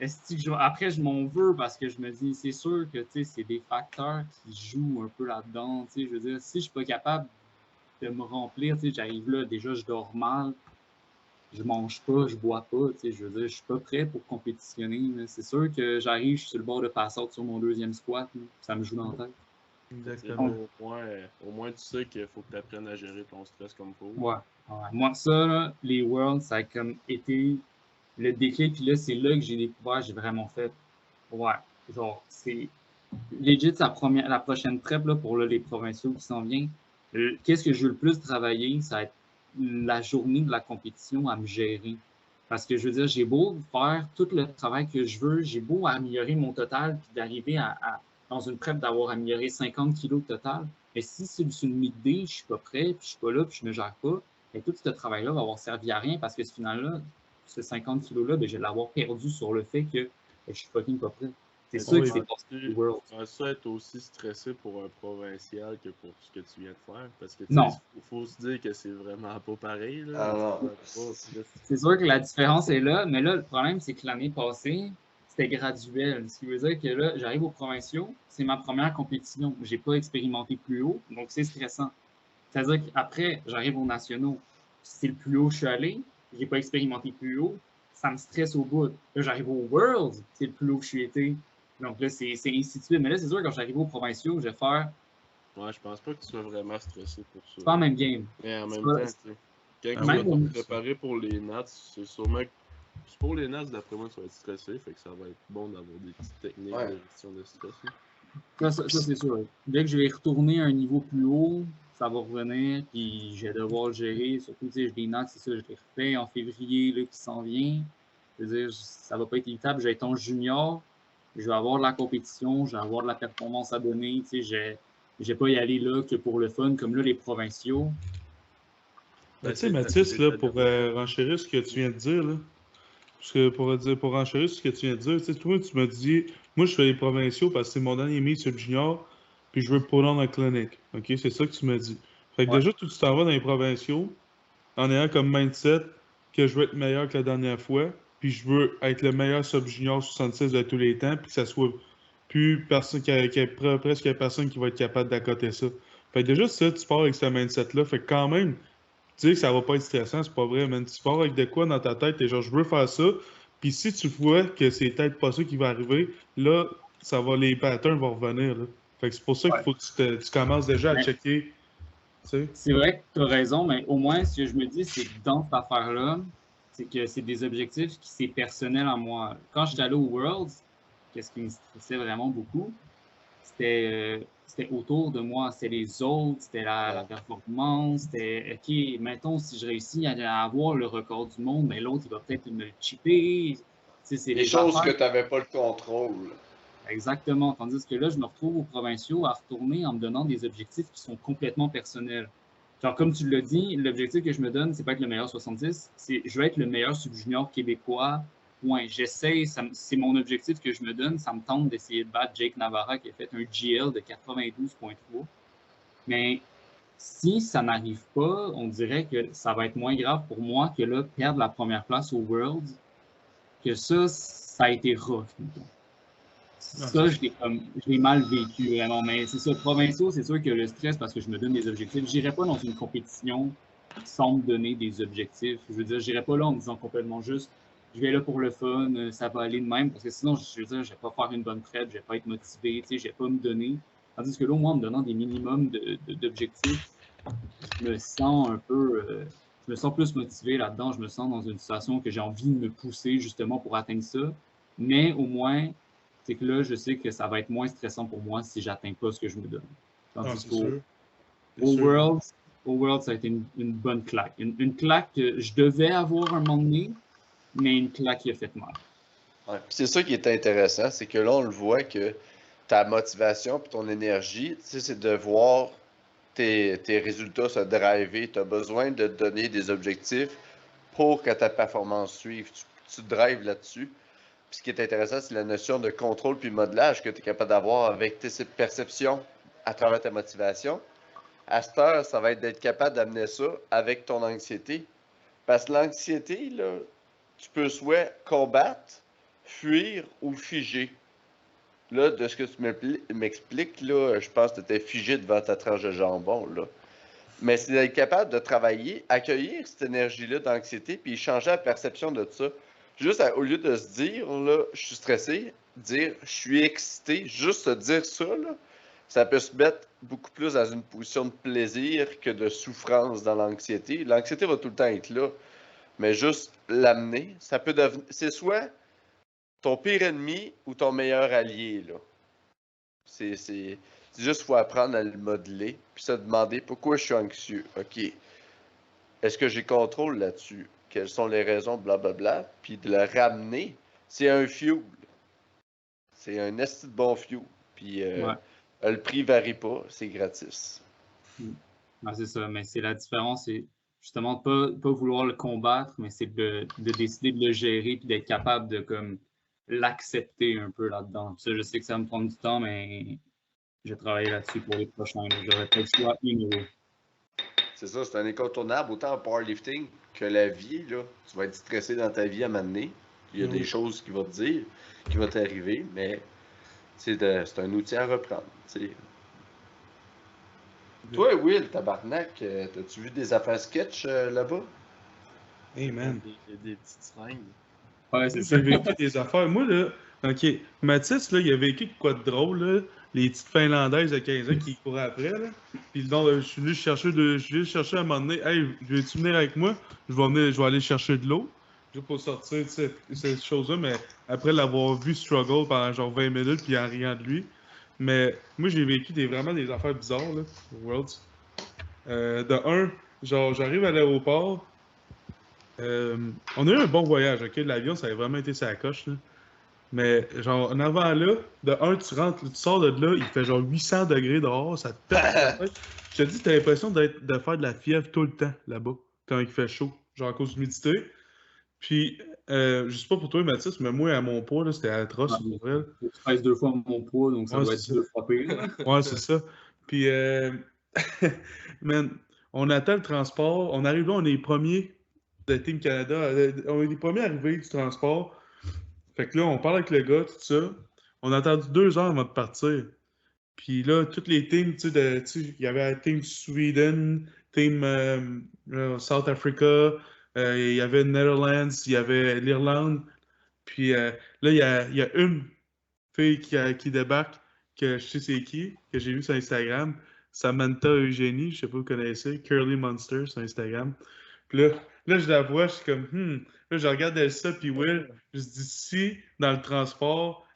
est-ce que après, je m'en veux parce que je me dis, c'est sûr que, tu sais, c'est des facteurs qui jouent un peu là-dedans, tu sais, je veux dire, si je suis pas capable de me remplir, tu sais, j'arrive là, déjà, je dors mal, je mange pas, je bois pas, tu sais, je veux dire, je suis pas prêt pour compétitionner. C'est sûr que j'arrive, je suis sur le bord de passer sur mon 2e squat, là, ça me joue dans la tête. Exactement. Au moins, tu sais qu'il faut que tu apprennes à gérer ton stress comme il faut. Ouais. Moi, ça, là, les Worlds, ça a comme été le déclic, puis là, c'est là que j'ai découvert, j'ai vraiment fait, ouais, genre, c'est legit la prochaine prep là, pour là, les provinciaux qui s'en viennent. Qu'est-ce que je veux le plus travailler, ça va être la journée de la compétition à me gérer. Parce que je veux dire, j'ai beau faire tout le travail que je veux, j'ai beau améliorer mon total, puis d'arriver dans une prep d'avoir amélioré 50 kilos total. Mais si c'est une mid-day, je suis pas prêt, puis je suis pas là, puis je me gère pas, et tout ce travail-là va avoir servi à rien parce que ce final-là, ce 50 kilos-là, ben, je vais l'avoir perdu sur le fait que je suis fucking pas prêt. C'est ça que c'est passé au World. Ça être aussi stressé pour un provincial que pour ce que tu viens de faire. Parce que il faut se dire que c'est vraiment pas pareil. Là. Ah non. C'est sûr que la différence est là, mais là, le problème, c'est que l'année passée, c'était graduel. Ce qui veut dire que là, j'arrive aux provinciaux, c'est ma première compétition. J'ai pas expérimenté plus haut, donc c'est stressant. C'est-à-dire qu'après, j'arrive aux nationaux. C'est le plus haut que je suis allé, j'ai pas expérimenté plus haut, ça me stresse au bout. Là, j'arrive aux Worlds, c'est le plus haut que je suis été. Donc là, c'est ainsi de suite. Mais là, c'est sûr que quand j'arrive aux provinciaux, je vais faire. Ouais, je pense pas que tu sois vraiment stressé pour ça. C'est pas en même game. Mais en même temps, quand tu vas te préparer pour les Nats, c'est sûrement que pour les Nats, d'après moi, tu vas être stressé. Fait que ça va être bon d'avoir des petites techniques de gestion de stress. Ça c'est sûr. Dès que je vais retourner à un niveau plus haut, ça va revenir, puis je vais devoir le gérer. Surtout, tu sais, j'ai des Nats, c'est ça, je les refais en février, là, qui s'en vient. Je veux dire, ça va pas être évitable. Je vais être en junior. Je vais avoir de la compétition, je vais avoir de la performance à donner. Tu sais, je vais pas y aller là que pour le fun, comme là, les provinciaux. Tu sais, Mathis, là, pour renchérir ce que tu viens de dire, là, parce que pour renchérir ce que tu viens de dire, tu sais, toi, tu m'as dit, moi, je fais les provinciaux parce que c'est mon dernier meet sur le junior, puis je veux pull on en clinique. OK? C'est ça que tu m'as dit. Fait que déjà, tu t'en vas dans les provinciaux en ayant comme mindset que je veux être meilleur que la dernière fois, puis je veux être le meilleur sub-junior 66 de tous les temps, puis que ça soit plus personne, qu'il y ait presque personne qui va être capable d'accoter ça. Fait que déjà, ça, tu pars avec ce mindset-là. Fait que quand même, tu sais que ça va pas être stressant, c'est pas vrai, man. Tu pars avec de quoi dans ta tête, t'es genre, je veux faire ça, Puis si tu vois que c'est peut-être pas ça qui va arriver, là, les patterns vont revenir. Là. Fait que c'est pour ça qu'il faut que tu commences déjà à checker. Tu sais. C'est vrai que tu as raison, mais au moins, ce que je me dis, c'est que dans cette affaire-là, c'est que c'est des objectifs qui c'est personnel en moi. Quand j'étais allé au Worlds, qu'est-ce qui me stressait vraiment beaucoup, c'était autour de moi, c'était les autres, c'était la performance, c'était OK, mettons, si je réussis à avoir le record du monde, mais l'autre, il va peut-être me le chipper. C'est Les choses que tu n'avais pas le contrôle. Exactement. Tandis que là, je me retrouve aux provinciaux à retourner en me donnant des objectifs qui sont complètement personnels. Genre, comme tu l'as dit, l'objectif que je me donne, c'est pas être le meilleur 70, c'est je veux être le meilleur sub-junior québécois. Point. J'essaie, c'est mon objectif que je me donne. Ça me tente d'essayer de battre Jake Navarra qui a fait un GL de 92,3. Mais si ça n'arrive pas, on dirait que ça va être moins grave pour moi que là, perdre la première place au World, que ça a été rough. Ça, je l'ai mal vécu, vraiment. Mais c'est ça, provinciaux, c'est sûr que le stress, parce que je me donne des objectifs. Je n'irai pas dans une compétition sans me donner des objectifs. Je veux dire, je n'irai pas là en me disant complètement juste, je vais là pour le fun, ça va aller de même, parce que sinon, je veux dire, je ne vais pas faire une bonne prep, je ne vais pas être motivé, je ne vais pas me donner. Tandis que là, au moins, en me donnant des minimums d'objectifs, je me sens un peu... je me sens plus motivé là-dedans. Je me sens dans une situation que j'ai envie de me pousser justement pour atteindre ça. Mais au moins, c'est que là, je sais que ça va être moins stressant pour moi si j'atteins pas ce que je me donne. Tandis qu'au World, ça a été une bonne claque. Une claque que je devais avoir un moment donné, mais une claque qui a fait mal. Ouais. C'est ça qui est intéressant, c'est que là, on le voit que ta motivation et ton énergie, c'est de voir tes résultats se driver. Tu as besoin de te donner des objectifs pour que ta performance suive. Tu drives là-dessus. Puis ce qui est intéressant, c'est la notion de contrôle puis modelage que tu es capable d'avoir avec tes perceptions à travers ta motivation. À cette heure, ça va être d'être capable d'amener ça avec ton anxiété. Parce que l'anxiété, là, tu peux soit combattre, fuir ou figer. Là, de ce que tu m'expliques, là, je pense que tu étais figé devant ta tranche de jambon, là. Mais c'est d'être capable de travailler, accueillir cette énergie-là d'anxiété, puis changer la perception de ça. Juste au lieu de se dire, là, je suis stressé, dire, je suis excité, juste se dire ça, là, ça peut se mettre beaucoup plus dans une position de plaisir que de souffrance dans l'anxiété. L'anxiété va tout le temps être là, mais juste l'amener, ça peut devenir... C'est soit ton pire ennemi ou ton meilleur allié, là. C'est juste qu'il faut apprendre à le modeler, puis se demander pourquoi je suis anxieux. OK. Est-ce que j'ai contrôle là-dessus? Quelles sont les raisons, blablabla, puis de le ramener. C'est un fuel. C'est un esti de bon fuel. Puis le prix varie pas, c'est gratis. Ouais, c'est ça, mais c'est la différence, c'est justement de pas vouloir le combattre, mais c'est de décider de le gérer puis d'être capable de comme l'accepter un peu là-dedans. Ça, je sais que ça va me prendre du temps, mais je vais travailler là-dessus pour les prochains. J'aurais pas le choix une. C'est ça, c'est un incontournable, autant en powerlifting que la vie, là. Tu vas être stressé dans ta vie à un moment donné. Il y a des choses qui vont te dire, qui vont t'arriver, mais c'est un outil à reprendre. T'sais. Toi, Will, tabarnak, t'as-tu vu des affaires sketch là-bas? Hey man. Des petites seringues. Ouais, c'est ça. J'ai vécu des affaires. Moi, là, OK, Mathis, là, il a vécu de quoi de drôle, là. Les petites Finlandaises de 15 ans qui couraient après, là. Puis donc, je suis venu chercher à un moment donné, hey, veux-tu venir avec moi? Je vais aller chercher de l'eau. Juste pour sortir de cette chose-là, mais après l'avoir vu struggle pendant genre 20 minutes, puis en riant de lui. Mais moi, j'ai vécu vraiment des affaires bizarres, là, au Worlds. De un, genre, j'arrive à l'aéroport. On a eu un bon voyage, ok? L'avion, ça a vraiment été sa coche, là. Mais genre, en avant là, de un, tu sors de là, il fait genre 800 degrés dehors, ça te pète la tête. Je te dis, t'as l'impression de faire de la fièvre tout le temps là-bas, quand il fait chaud, genre à cause de l'humidité. Puis, je sais pas pour toi, Mathis, mais moi, à mon poids, là, c'était atroce pour elle. Je pèse 2 fois mon poids, donc ça doit être 2 fois pire. Ouais, c'est ça. Puis, man, on attend le transport, on arrive là, on est les premiers de Team Canada, on est les premiers arrivés du transport. Fait que là, on parle avec le gars, tout ça. On a attendu 2 heures avant de partir. Puis là, toutes les teams, tu sais, il y avait la team Sweden, team South Africa, il y avait Netherlands, il y avait l'Irlande. Puis là, il y a une fille qui débarque, que je sais c'est qui, que j'ai vu sur Instagram. Samantha Eugénie, je sais pas si vous connaissez, Curly Monster sur Instagram. Puis là, je la vois, je suis comme, Là, je regarde Elsa puis Will, je me dis, si, dans le transport,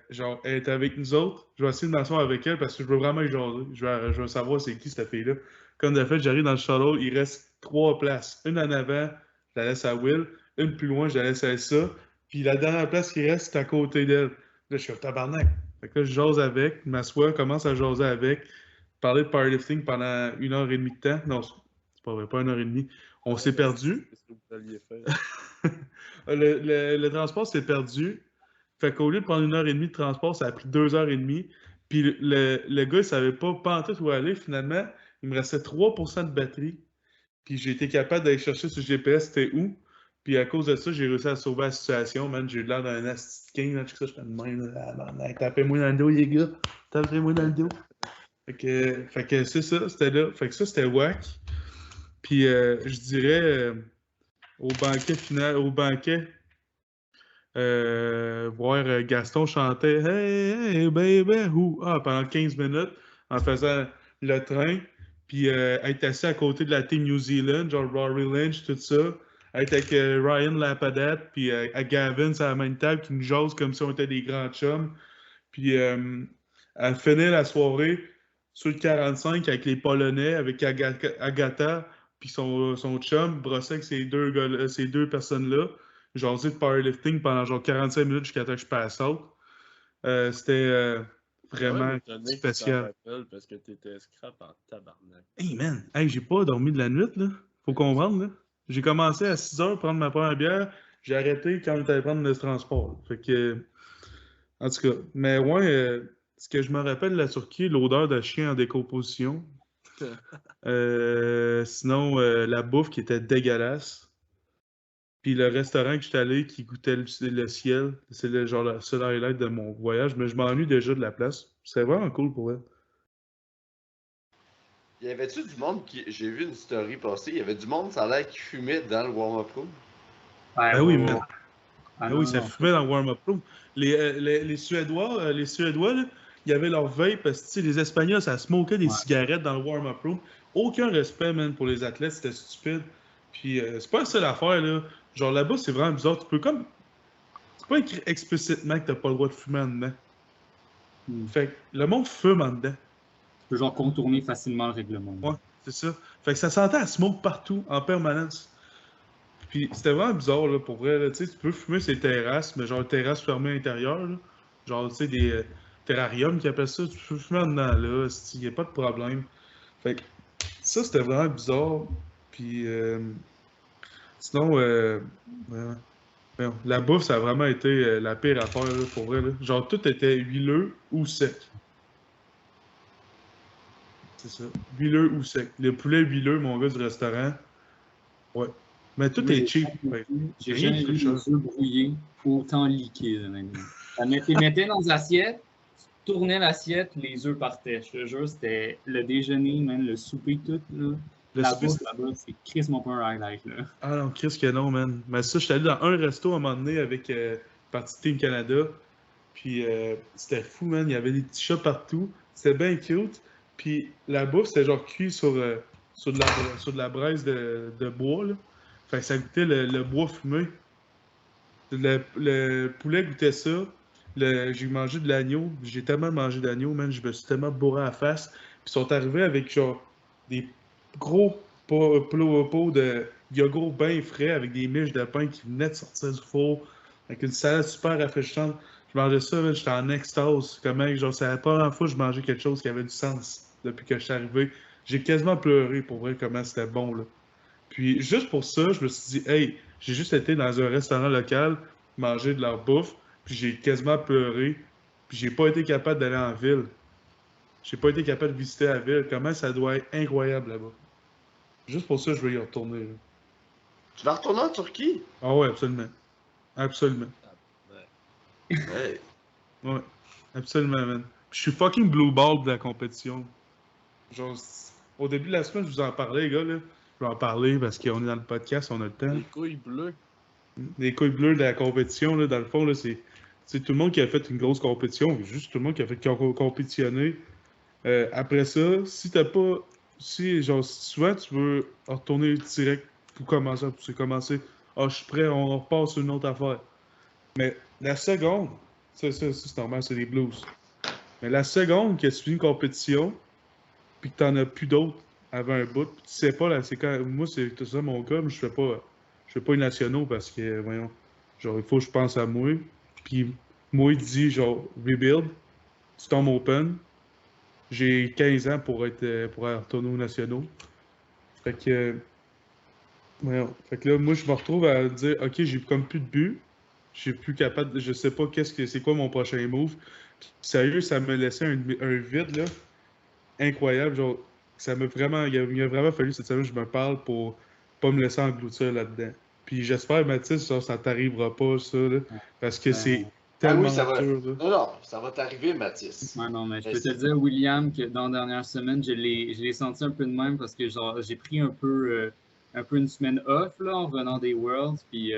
genre, elle est avec nous autres, je vais essayer de m'asseoir avec elle parce que je veux vraiment y jaser. Je veux savoir c'est qui cette fille-là. Comme de fait, j'arrive dans le shuttle, il reste 3 places. Une en avant, je la laisse à Will. Une plus loin, je la laisse à Elsa. Puis la dernière place qui reste, c'est à côté d'elle. Là, je suis au tabarnak. Fait que là, je jase avec, je m'assois, commence à jaser avec, parler de powerlifting pendant 1h30 de temps. Non, c'est pas vrai, pas 1h30. On s'est perdu. Qu'est-ce que vous alliez faire? Le transport s'est perdu. Fait qu'au lieu de prendre 1h30 de transport, ça a pris 2h30. Puis le gars, il savait pas pantoute où aller. Finalement, il me restait 3% de batterie. Puis j'ai été capable d'aller chercher sur le GPS c'était où. Puis à cause de ça, j'ai réussi à sauver la situation, man. J'ai eu l'air d'un asti king, là. Ça, j'étais de même, là. Tapez-moi dans le dos, les gars. Tapez-moi dans le dos. Fait que c'est ça, c'était là. Fait que ça, c'était whack. Puis je dirais au banquet final, voir Gaston chanter Hey, hey, baby, pendant 15 minutes en faisant le train, puis être assis à côté de la team New Zealand, genre Rory Lynch, tout ça, être avec Ryan Lapadat, puis à Gavin à la même table qui nous jase comme si on était des grands chums, puis à finir la soirée sur le 45 avec les Polonais, avec Agatha, puis son chum, brosser avec ces deux personnes-là. Jaser de powerlifting pendant genre 45 minutes jusqu'à temps que je passe out. C'était vraiment spécial. Parce que t'étais scrap en tabarnak. Hey man, hey, j'ai pas dormi de la nuit, là. Faut comprendre, là. J'ai commencé à 6h prendre ma première bière. J'ai arrêté quand on était allé prendre le transport. Fait que, en tout cas, mais ouais, ce que je me rappelle de la Turquie, l'odeur de chien en décomposition. Sinon, la bouffe qui était dégueulasse. Puis le restaurant que j'étais allé qui goûtait le ciel, c'est le seul highlight de mon voyage, mais je m'ennuie déjà de la place. C'était vraiment cool pour elle. Y avait-tu du monde qui. J'ai vu une story passer, y avait du monde, ça a l'air qui fumait dans le warm-up room. Ah oui, mais. non, ça fumait dans le warm-up room. Les Suédois, là, il y avait leur vape, parce que tu sais, les Espagnols, ça smokait des cigarettes dans le warm-up room. Aucun respect, man, pour les athlètes, c'était stupide. Puis c'est pas la seule affaire, là. Genre là-bas, c'est vraiment bizarre. Tu peux comme. C'est pas écrit explicitement que t'as pas le droit de fumer en dedans. Fait que le monde fume en dedans. Tu peux genre contourner facilement le règlement. Ouais, c'est ça. Fait que ça sentait à smoke partout, en permanence. Puis c'était vraiment bizarre, là, pour vrai. Là. Tu sais, tu peux fumer ces terrasses, mais genre terrasses fermées intérieures. Là. Genre, tu sais, des terrariums qui appellent ça. Tu peux fumer en dedans, là. Il n'y a pas de problème. Fait que ça, c'était vraiment bizarre. Puis sinon, la bouffe, ça a vraiment été la pire affaire, là, pour vrai. Là. Genre, tout était huileux ou sec. C'est ça. Huileux ou sec. Le poulet huileux, mon gars, du restaurant. Ouais. Mais tout est cheap. J'ai jamais vu des œufs brouillés autant liquides. Ça mettait dans l'assiette, tu tournais l'assiette, les œufs partaient. Je te jure, c'était le déjeuner, même le souper, tout. Là. La bouffe là-bas, c'est Chris mon pas un highlight. Là. Ah non, Chris que non, man. Mais ça, j'étais allé dans un resto à un moment donné avec partie Team Canada. Puis c'était fou, man. Il y avait des petits chats partout. C'était bien cute. Puis la bouffe, c'était genre cuit sur de la braise de bois, là. Fait que ça goûtait le bois fumé. Le poulet goûtait ça. J'ai mangé de l'agneau. J'ai tellement mangé d'agneau, man. Je me suis tellement bourré à la face. Puis ils sont arrivés avec genre des gros pots de yogourt bien frais avec des miches de pain qui venaient de sortir du four. Avec une salade super rafraîchissante. Je mangeais ça, man, j'étais en extase. Comment, genre, c'est la première fois que je mangeais quelque chose qui avait du sens depuis que je suis arrivé. J'ai quasiment pleuré pour voir comment c'était bon, là. Puis juste pour ça, je me suis dit, hey, j'ai juste été dans un restaurant local, manger de leur bouffe, puis j'ai quasiment pleuré, puis j'ai pas été capable d'aller en ville. J'ai pas été capable de visiter la ville. Comment ça doit être incroyable là-bas. Juste pour ça, je vais y retourner. Là. Tu vas retourner en Turquie? Ah ouais, absolument. Absolument. Ouais. Ouais, absolument, man. Puis je suis fucking blue ball de la compétition. Genre, au début de la semaine, je vous en parlais, les gars, là. Je vais en parler parce qu'on est dans le podcast, on a le temps. Les couilles bleues. les couilles bleues de la compétition, là, dans le fond, là, c'est tout le monde qui a fait une grosse compétition, juste tout le monde qui a fait compétitionner. Après ça, si t'as pas. Si, genre, souvent tu veux retourner direct pour commencer. Ah, je suis prêt, on repart sur une autre affaire. Mais la seconde, ça c'est normal, c'est des blues. Mais la seconde que tu finis une compétition, puis que t'en as plus d'autres avant un bout, puis tu sais pas, là, c'est quand. Moi, c'est ça mon cas, mais je fais pas les nationaux parce que, voyons, genre, il faut que je pense à moi. Puis moi, il dit, genre, rebuild, tu tombes open. J'ai 15 ans pour retourner aux nationaux. Fait que, voyons. Fait que là, moi, je me retrouve à dire, OK, j'ai comme plus de but. Je suis plus capable, je sais pas c'est quoi mon prochain move. Puis, sérieux, ça me laissait un vide, là, incroyable. Genre, il a vraiment fallu cette semaine que je me parle pour pas me laisser engloutir là-dedans. Puis j'espère, Mathis, ça t'arrivera pas, ça, là, parce que c'est Ah oui, tellement ça va. dur, là. Non, ça va t'arriver, Mathis. Ouais, non, mais je Mais peux te dire, William, que dans la dernière semaine, je l'ai senti un peu de même parce que genre j'ai pris un peu une semaine off là, en revenant des Worlds. Puis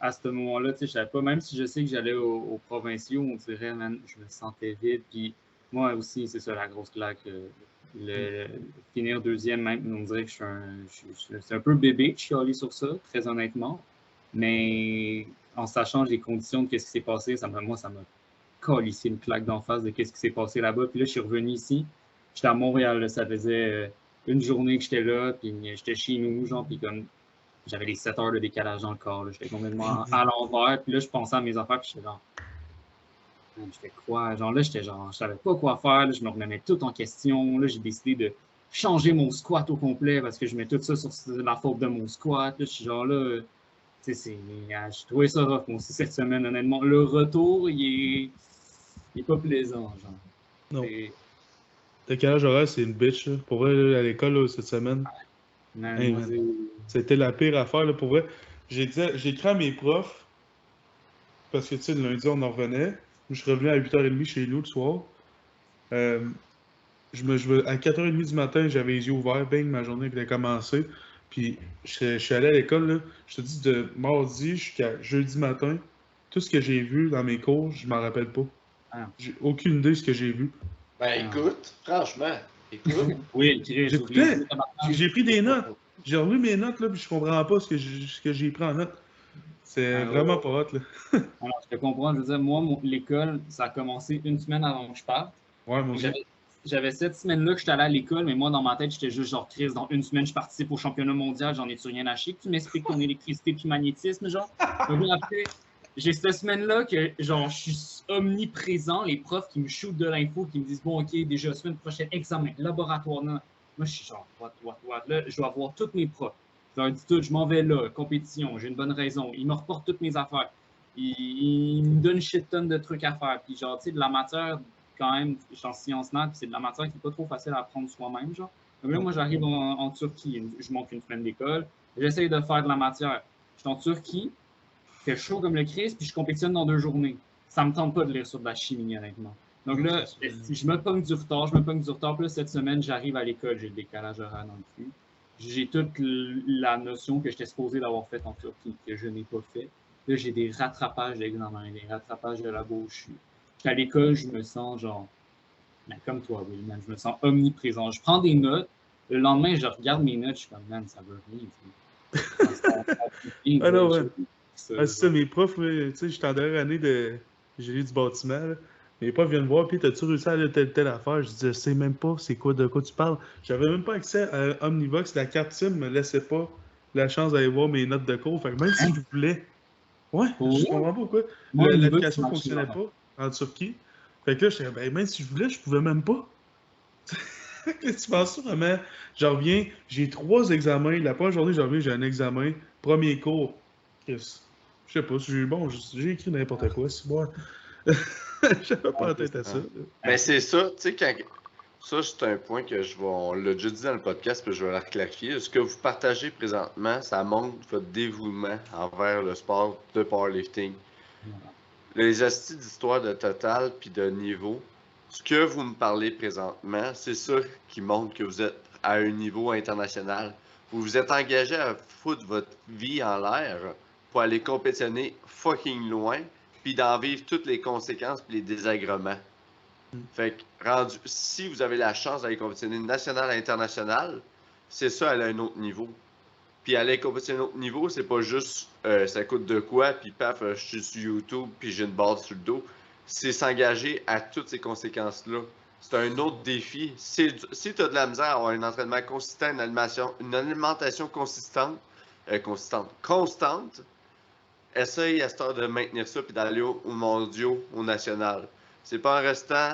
à ce moment-là, tu sais, je savais pas, même si je sais que j'allais aux provinciaux, on dirait, man, je me sentais vide. Puis moi aussi, c'est ça la grosse claque. Finir deuxième, même, on dirait que c'est un peu bébé de chialer sur ça, très honnêtement. Mais en sachant les conditions de ce qui s'est passé, moi, ça m'a calissé une claque d'en face de ce qui s'est passé là-bas. Puis là, je suis revenu ici. J'étais à Montréal, là, ça faisait une journée que j'étais là, puis j'étais chez nous, genre, puis comme j'avais les 7 heures de décalage dans le corps, j'étais complètement à l'envers. Puis là, je pensais à mes affaires, puis j'étais genre, j'étais quoi? Genre là, j'étais genre, je savais pas quoi faire, là, je me remettais tout en question. Là, j'ai décidé de changer mon squat au complet parce que je mets tout ça sur la faute de mon squat. Là, je suis genre là, tu sais, j'ai trouvé ça rough, moi aussi, cette semaine, honnêtement. Le retour, il est pas plaisant, genre. Non. Le décalage horaire, c'est une bitch, là. Pour vrai, là, à l'école, là, cette semaine. Man, Hey, moi, man. C'était la pire affaire, là, pour vrai. J'ai écrit à mes profs, parce que, tu sais, le lundi, on en revenait. Je suis revenu à 8h30 chez nous le soir. À 4h30 du matin, j'avais les yeux ouverts, bang, ma journée avait commencé. Puis, je suis allé à l'école, là. Je te dis, de mardi jusqu'à jeudi matin, tout ce que j'ai vu dans mes cours, je m'en rappelle pas. Ah. J'ai aucune idée de ce que j'ai vu. Ben écoute, franchement, écoute. Oui, J'écoutais, j'ai pris des notes. J'ai relu mes notes, là, puis je comprends pas ce que j'ai pris en note. C'est vraiment pas hot, là. Alors, je te comprends. Je veux dire, moi, l'école, ça a commencé une semaine avant que je parte. Ouais, moi aussi. J'avais cette semaine-là que j'étais allé à l'école, mais moi, dans ma tête, j'étais juste genre, Chris, dans une semaine, je participe au championnat mondial, j'en ai-tu rien à chier, que tu m'expliques ton électricité puis magnétisme, genre. Donc, après, j'ai cette semaine-là que, genre, je suis omniprésent, les profs qui me shootent de l'info, qui me disent, bon, OK, déjà, semaine prochaine, examen, laboratoire, non. Moi, je suis genre, what. Là, je dois voir tous mes profs. Je leur dis tout, je m'en vais là, compétition, j'ai une bonne raison. Ils me reportent toutes mes affaires. Ils me donnent shit tonne de trucs à faire. Puis, genre, tu sais, de la matière, quand même, je suis en sciences nat, c'est de la matière qui n'est pas trop facile à apprendre soi-même, genre. Donc là, moi, j'arrive en Turquie, je manque une semaine d'école, j'essaye de faire de la matière. Je suis en Turquie, il fait chaud comme le Christ, puis je compétitionne dans 2 journées. Ça me tente pas de lire sur de la chimie, honnêtement. Donc là, je me pogne du retard, puis là, cette semaine, j'arrive à l'école, j'ai le décalage horaire dans le cul. J'ai toute la notion que j'étais supposé d'avoir faite en Turquie, que je n'ai pas fait. Là, j'ai des rattrapages d'examen, des rattrapages de labo. À l'école, je me sens genre, ben, comme toi, oui, man, je me sens omniprésent. Je prends des notes, le lendemain, je regarde mes notes, je suis comme, man, ça veut rien. Ah non, ouais. C'est ça, mes profs, tu sais, j'étais en dernière année de génie du bâtiment, là. Mes profs viennent me voir, puis t'as-tu réussi à aller telle affaire? Je dis, je sais même pas, de quoi tu parles. J'avais même pas accès à Omnivox, la carte SIM me laissait pas la chance d'aller voir mes notes de cours. Fait que même si je voulais, ouais, je comprends pas pourquoi. L'application ne fonctionnait pas en Turquie. Fait que là, j'étais, ben, même si je voulais, je pouvais même pas. Qu'est-ce que tu penses ça, vraiment? Je reviens, j'ai 3 examens. La première journée, je reviens, j'ai un examen. Premier cours. Je sais pas, j'ai écrit n'importe quoi. C'est bon. J'avais pas en tête à ça. Mais c'est ça, tu sais, ça, c'est un point que on l'a déjà dit dans le podcast, puis je vais le reclarifier. Ce que vous partagez présentement, ça montre votre dévouement envers le sport de powerlifting. Les astuces d'histoire de total puis de niveau, ce que vous me parlez présentement, c'est ça qui montre que vous êtes à un niveau international. Vous vous êtes engagé à foutre votre vie en l'air pour aller compétitionner fucking loin, puis d'en vivre toutes les conséquences puis les désagréments. Fait que, si vous avez la chance d'aller compétitionner national à international, c'est ça, aller à un autre niveau. Puis aller compétitionner à un autre niveau, c'est pas juste ça coûte de quoi, puis paf, je suis sur YouTube, puis j'ai une barre sur le dos. C'est s'engager à toutes ces conséquences-là. C'est un autre défi. Si tu as de la misère à avoir un entraînement consistant, une alimentation constante, essaye à cette heure de maintenir ça puis d'aller aux mondiaux, au national. C'est pas en restant.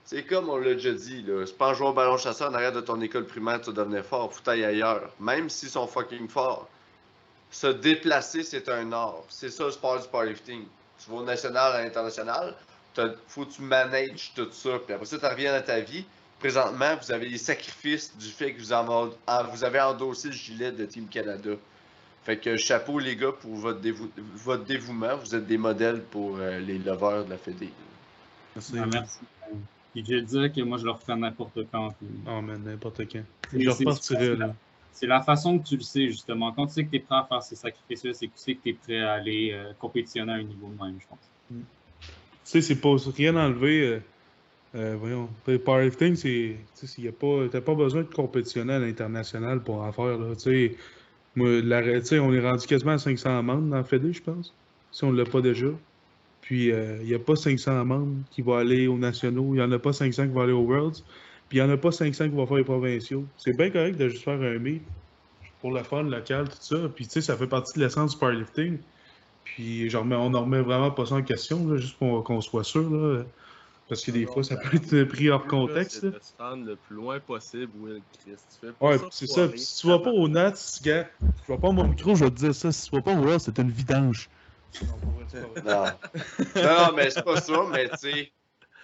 C'est comme on l'a déjà dit, là. C'est pas en jouant au ballon chasseur en arrière de ton école primaire tu vas devenir fort, faut t'ailler ailleurs. Même s'ils sont fucking forts. Se déplacer, c'est un art. C'est ça le sport du powerlifting. Tu vas au national, à l'international, faut que tu manages tout ça. Puis après ça, tu reviens dans ta vie. Présentement, vous avez les sacrifices du fait que vous avez endossé le gilet de Team Canada. Fait que chapeau les gars pour votre dévouement. Vous êtes des modèles pour les lovers de la Fédé. Merci. Puis je vais dire que moi je le refais n'importe quand. Puis... Oh man, n'importe quand. Je repartirais là. C'est la façon que tu le sais justement. Quand tu sais que tu es prêt à faire ces sacrifices-là, c'est que tu sais que tu es prêt à aller compétitionner à un niveau de même, je pense. Tu sais, c'est pas rien enlevé. Voyons. Powerlifting, t'as pas besoin de compétitionner à l'international pour en faire. Là. Tu sais, on est rendu quasiment à 500 membres dans la Fédé, je pense. Si on ne l'a pas déjà. Puis, il n'y a pas 500 membres qui vont aller aux nationaux. Il n'y en a pas 500 qui vont aller aux Worlds. Puis, il n'y en a pas 500 qui vont faire les provinciaux. C'est bien correct de juste faire un meet pour le fun local, tout ça. Puis, tu sais, ça fait partie de l'essence du powerlifting. Puis, on ne remet vraiment pas ça en question, là, juste pour qu'on soit sûr. Là, parce que des fois, ça peut être pris hors contexte. C'est de se rendre le plus loin possible, Will Christ. Ouais, c'est ça. Si tu vas pas au Nats, gars, tu vas pas mon micro, je vais te dire ça. Si tu vas pas au World, c'est une vidange. Non. Non, mais c'est pas ça, mais tu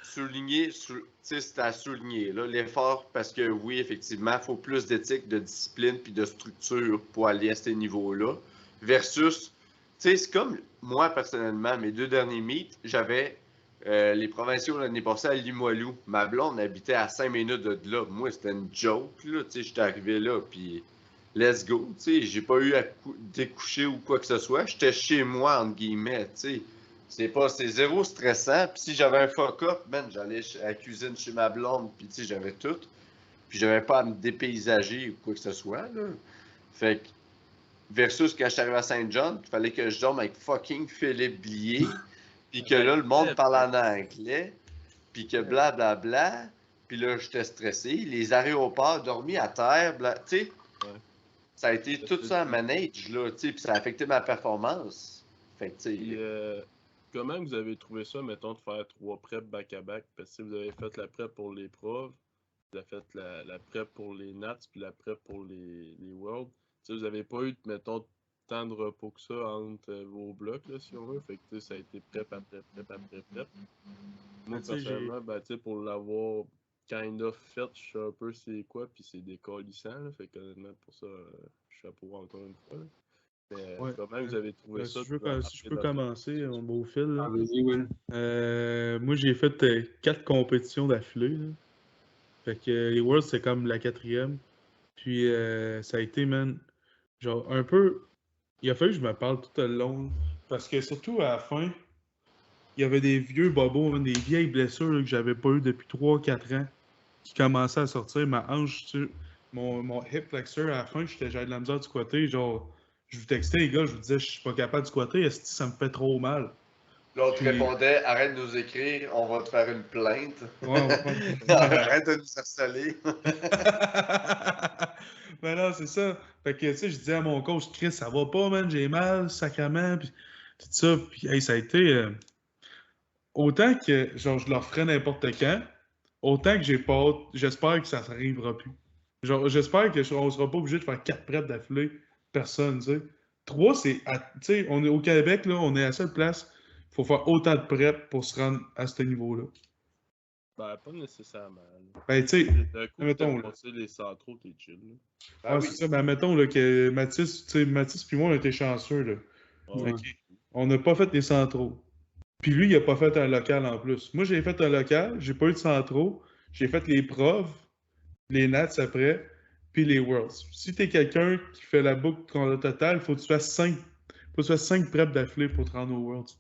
sais, c'est à souligner, là, l'effort, parce que oui, effectivement, il faut plus d'éthique, de discipline puis de structure pour aller à ces niveaux-là. Versus, tu sais, c'est comme moi, personnellement, mes 2 derniers meets, j'avais les provinciaux l'année passée à Limoilou. Ma blonde habitait à 5 minutes de là. Moi, c'était une joke, là, tu sais, j'étais arrivé là, puis let's go, tu sais, j'ai pas eu à découcher ou quoi que ce soit. J'étais chez moi, entre guillemets, tu sais. C'est zéro stressant. Puis si j'avais un fuck-up, j'allais à la cuisine chez ma blonde, puis tu sais, j'avais tout. Puis j'avais pas à me dépaysager ou quoi que ce soit, là. Fait que, versus quand je suis arrivé à Saint-John, il fallait que je dorme avec fucking Philippe Blier, puis que là, le monde parle en anglais, puis que blablabla, puis là, j'étais stressé. Les aéroports, dormi à terre, tu sais. Ça a été tout ça à manage, là, tu sais, puis ça a affecté ma performance. Fait que, tu sais. Comment vous avez trouvé ça, mettons, de faire 3 preps back-à-back? Parce que vous avez fait la prep pour les profs, vous avez fait la prep pour les Nats, puis la prep pour les Worlds. Tu sais, vous n'avez pas eu, mettons, tant de repos que ça entre vos blocs, là, si on veut. Fait que, ça a été prep après prep après prep. Moi, personnellement, tu sais, pour l'avoir kind of fait, je sais un peu c'est quoi, puis c'est décalissant, là. Fait qu'honnêtement, pour ça, chapeau encore une fois. Mais comment vous avez trouvé ça? Si je peux commencer, on va au fil. Là. Vas-y, Will. Moi, j'ai fait 4 compétitions d'affilée. Là. Fait que les Worlds, c'est comme la 4e. Puis ça a été, man, genre un peu... Il a fallu que je me parle tout le long. Parce que surtout à la fin, il y avait des vieux bobos, des vieilles blessures là, que j'avais pas eu depuis 3-4 ans qui commençaient à sortir. Ma hanche, mon hip flexor, à la fin, j'avais de la misère du côté. Genre, je vous textais, les gars, je vous disais, je suis pas capable du côté, est-ce que ça me fait trop mal? L'autre répondait, arrête de nous écrire, on va te faire une plainte. Ouais, arrête de nous harceler. Ben non, c'est ça. Fait que, tu sais, je disais à mon coach, Chris, ça va pas, man, j'ai mal, sacrément, puis tout ça. Puis, hey, ça a été... autant que, genre, je leur ferai n'importe quand, autant que j'ai pas hâte, j'espère que ça n'arrivera plus. Genre, j'espère qu'on sera pas obligé de faire 4 preps d'affilée. Personne, tu sais. 3, c'est... Tu sais, on est au Québec, là, on est à la seule place. Il faut faire autant de preps pour se rendre à ce niveau-là. Ben, pas nécessairement. Ben, tu sais, mettons, les centraux, t'es chill. Ah oui, c'est ça. Ben, mettons là, que Mathis puis moi, on a été chanceux. Là. Ouais. On n'a pas fait les centraux. Puis lui, il n'a pas fait un local en plus. Moi, j'ai fait un local, j'ai pas eu de centraux. J'ai fait les profs, les Nats après, puis les Worlds. Si tu es quelqu'un qui fait la boucle totale, il faut que tu fasses 5 Faut que tu fasses 5 preps d'affilée pour te rendre aux Worlds.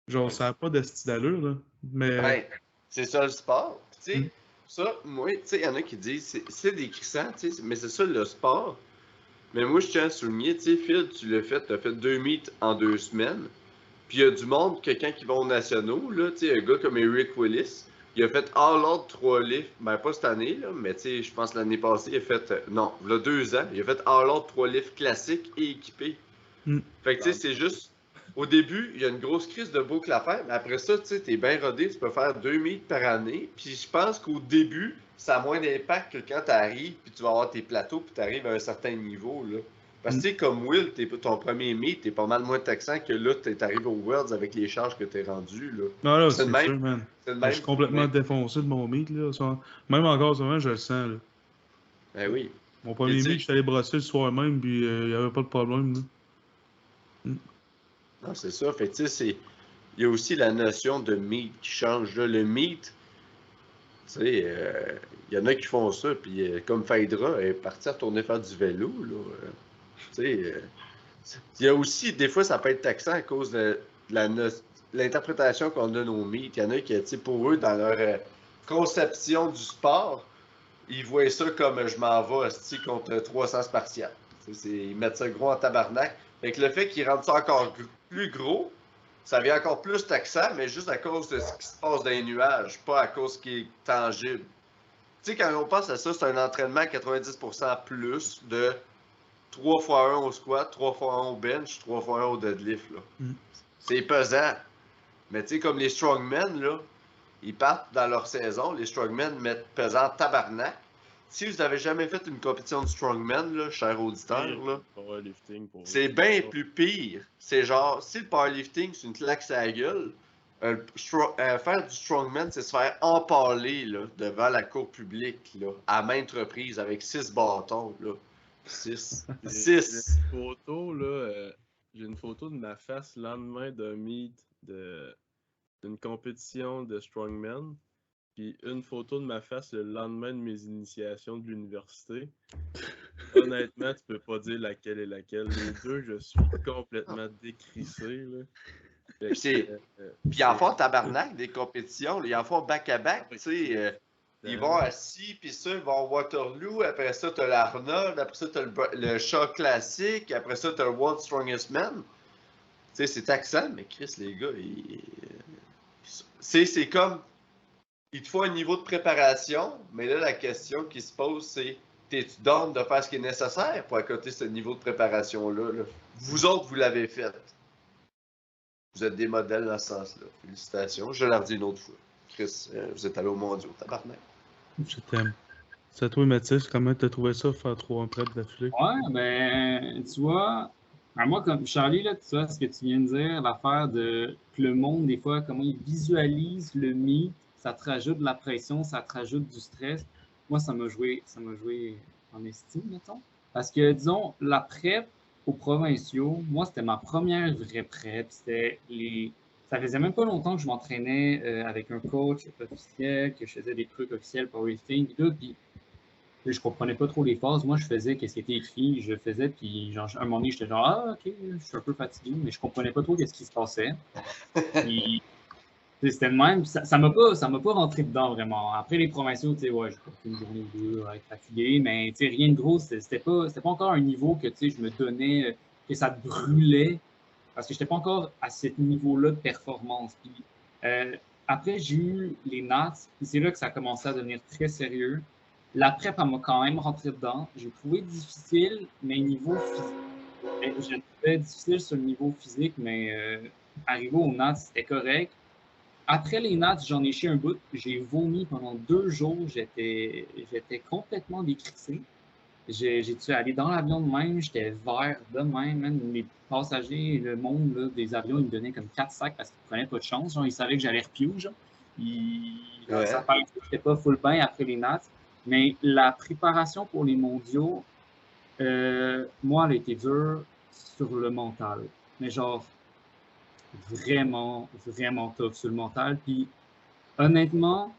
Genre, ça n'a pas de style d'allure, là. Mais. Ben, c'est ça le sport. Tu sais, Mm. ça, moi, tu sais, il y en a qui disent, c'est décrissant, tu sais, mais c'est ça le sport. Mais moi, je tiens à souligner, tu sais, Phil, tu as fait 2 meets en 2 semaines. Puis il y a du monde, quelqu'un qui va aux nationaux, là, tu sais, un gars comme Eric Willis, il a fait all-out 3 lifts, ben pas cette année, là, mais tu sais, je pense l'année passée, il a fait, non, il y a 2 ans, il a fait all-out 3 lifts classiques et équipés. Mm. Fait que tu sais, c'est juste, au début, il y a une grosse crise de boucle à faire, mais après ça, tu sais, t'es bien rodé, tu peux faire 2 meets par année, puis je pense qu'au début, ça a moins d'impact que quand t'arrives, puis tu vas avoir tes plateaux, puis t'arrives à un certain niveau, là. Parce que, tu sais, comme Will, ton premier meet, t'es pas mal moins taxant que là, t'arrives au Worlds avec les charges que t'es rendu, là. Non, là, C'est c'est le même. sûr, man. C'est le Je même. suis complètement défoncé de mon meet, là. Même encore, souvent, je le sens, là. Ben oui. Mon Et premier tu sais- meet, je suis allé brosser le soir même, puis il n'y avait pas de problème, là. Non, c'est ça. Fait que, tu sais, il y a aussi la notion de meet qui change, là. Le meet, tu sais, il y en a qui font ça, puis comme Phaedra est partie à tourner faire du vélo, là. Tu sais, il y a aussi, des fois, ça peut être taxant à cause de l'interprétation qu'on donne aux meets. Il y en a qui, tu sais, pour eux, dans leur conception du sport, ils voient ça comme je m'en vais esti, contre 300 Spartiates. Ils mettent ça gros en tabarnak. Fait que le fait qu'ils rendent ça encore plus gros, ça vient encore plus taxant, mais juste à cause de ce qui se passe dans les nuages, pas à cause qui est tangible. Tu sais, quand on pense à ça, c'est un entraînement à 90% plus de 3 fois 1 au squat, 3 fois 1 au bench, 3 fois 1 au deadlift. Là. Mm. C'est pesant. Mais tu sais, comme les strongmen, là, ils partent dans leur saison, les strongmen mettent pesant tabarnak. Si vous avez jamais fait une compétition de strongman, là, cher auditeur, là, c'est bien plus pire. C'est genre, si le powerlifting, c'est une claque sur la gueule, faire du strongman, c'est se faire empaler là, devant la cour publique là, à maintes reprises avec 6 bâtons. Là. 6. 6. J'ai une photo de ma face le lendemain d'un meet d'une compétition de strongman. Puis une photo de ma face le lendemain de mes initiations de l'université. Honnêtement, tu peux pas dire laquelle est laquelle. Les deux, je suis complètement décrissé. Là. Puis ils en font tabarnak des compétitions. Là. Ils en font back-à-back. Tu sais, ils vont assis, puis ça, ils vont à Waterloo. Après ça, t'as l'Arnold. Après ça, t'as le Shaw classique. Après ça, t'as le World Strongest Man. Tu sais, c'est taxant, mais Chris, les gars, c'est comme... Il te faut un niveau de préparation, mais là, la question qui se pose, c'est t'es-tu down de faire ce qui est nécessaire pour accoter ce niveau de préparation-là? Là? Vous autres, vous l'avez fait. Vous êtes des modèles dans ce sens-là. Félicitations. Je l'ai redis une autre fois. Chris, vous êtes allé au mondial, tabarnak. Je t'aime. C'est à toi, Mathis, comment t'as trouvé ça, faire 3 preps d'affilée? Ouais, ben, tu vois, moi, comme Charlie, là, tu vois, ce que tu viens de dire, l'affaire de que le monde, des fois, comment il visualise le meet, ça te rajoute de la pression, ça te rajoute du stress. Moi, ça m'a joué en estime, mettons. Parce que, disons, la prep aux provinciaux, moi, c'était ma première vraie prep. Ça faisait même pas longtemps que je m'entraînais avec un coach officiel, que je faisais des trucs officiels pour lifting, puis je comprenais pas trop les phases. Moi, je faisais ce qui était écrit, je faisais, puis genre, un moment donné, j'étais genre, ah, ok, je suis un peu fatigué, mais je comprenais pas trop ce qui se passait. Puis, c'était le même. Ça m'a pas rentré dedans vraiment. Après les provinciaux, tu sais, ouais, j'ai passé une journée ou deux à être fatigué, mais tu sais, rien de gros. C'était pas encore un niveau que, tu sais, je me donnais, que ça brûlait, parce que j'étais pas encore à ce niveau-là de performance. Puis, après, j'ai eu les Nats, puis c'est là que ça a commencé à devenir très sérieux. La prep, elle m'a quand même rentré dedans. J'ai trouvé difficile, mais niveau physique. J'ai trouvé difficile sur le niveau physique, mais arrivé aux Nats, c'était correct. Après les Nats, j'en ai chié un bout. J'ai vomi pendant 2 jours. J'étais complètement décrissé. J'ai dû aller dans l'avion de même. J'étais vert de même. Même les passagers, le monde là, des avions, ils me donnaient comme 4 sacs parce qu'ils ne prenaient pas de chance. Genre, ils savaient que j'allais repiou. Ça paraissait que j'étais pas full bain après les Nats. Mais la préparation pour les mondiaux, moi, elle a été dure sur le mental. Mais genre, vraiment, vraiment tough sur le mental. Puis, honnêtement,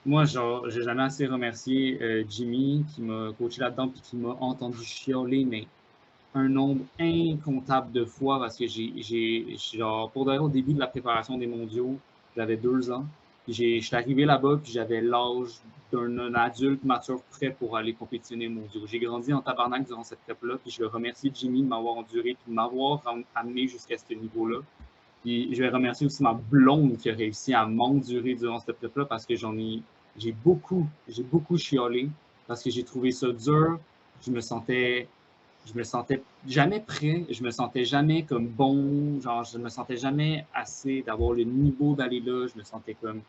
moi, genre, j'ai jamais assez remercié Jimmy qui m'a coaché là-dedans puis qui m'a entendu chialer, mais un nombre incontable de fois parce que genre, pour d'ailleurs, au début de la préparation des mondiaux, j'avais 2 ans. Je suis arrivé là-bas, puis j'avais l'âge d'un adulte mature prêt pour aller compétitionner aux mondiaux. J'ai grandi en tabarnak durant cette prep-là, puis je veux remercier Jimmy de m'avoir enduré, puis de m'avoir amené jusqu'à ce niveau-là. Puis je vais remercier aussi ma blonde qui a réussi à m'endurer durant cette prep-là parce que j'ai beaucoup chiolé parce que j'ai trouvé ça dur. Je me sentais jamais prêt, je me sentais jamais comme bon, genre je me sentais jamais assez d'avoir le niveau d'aller là, je me sentais comme,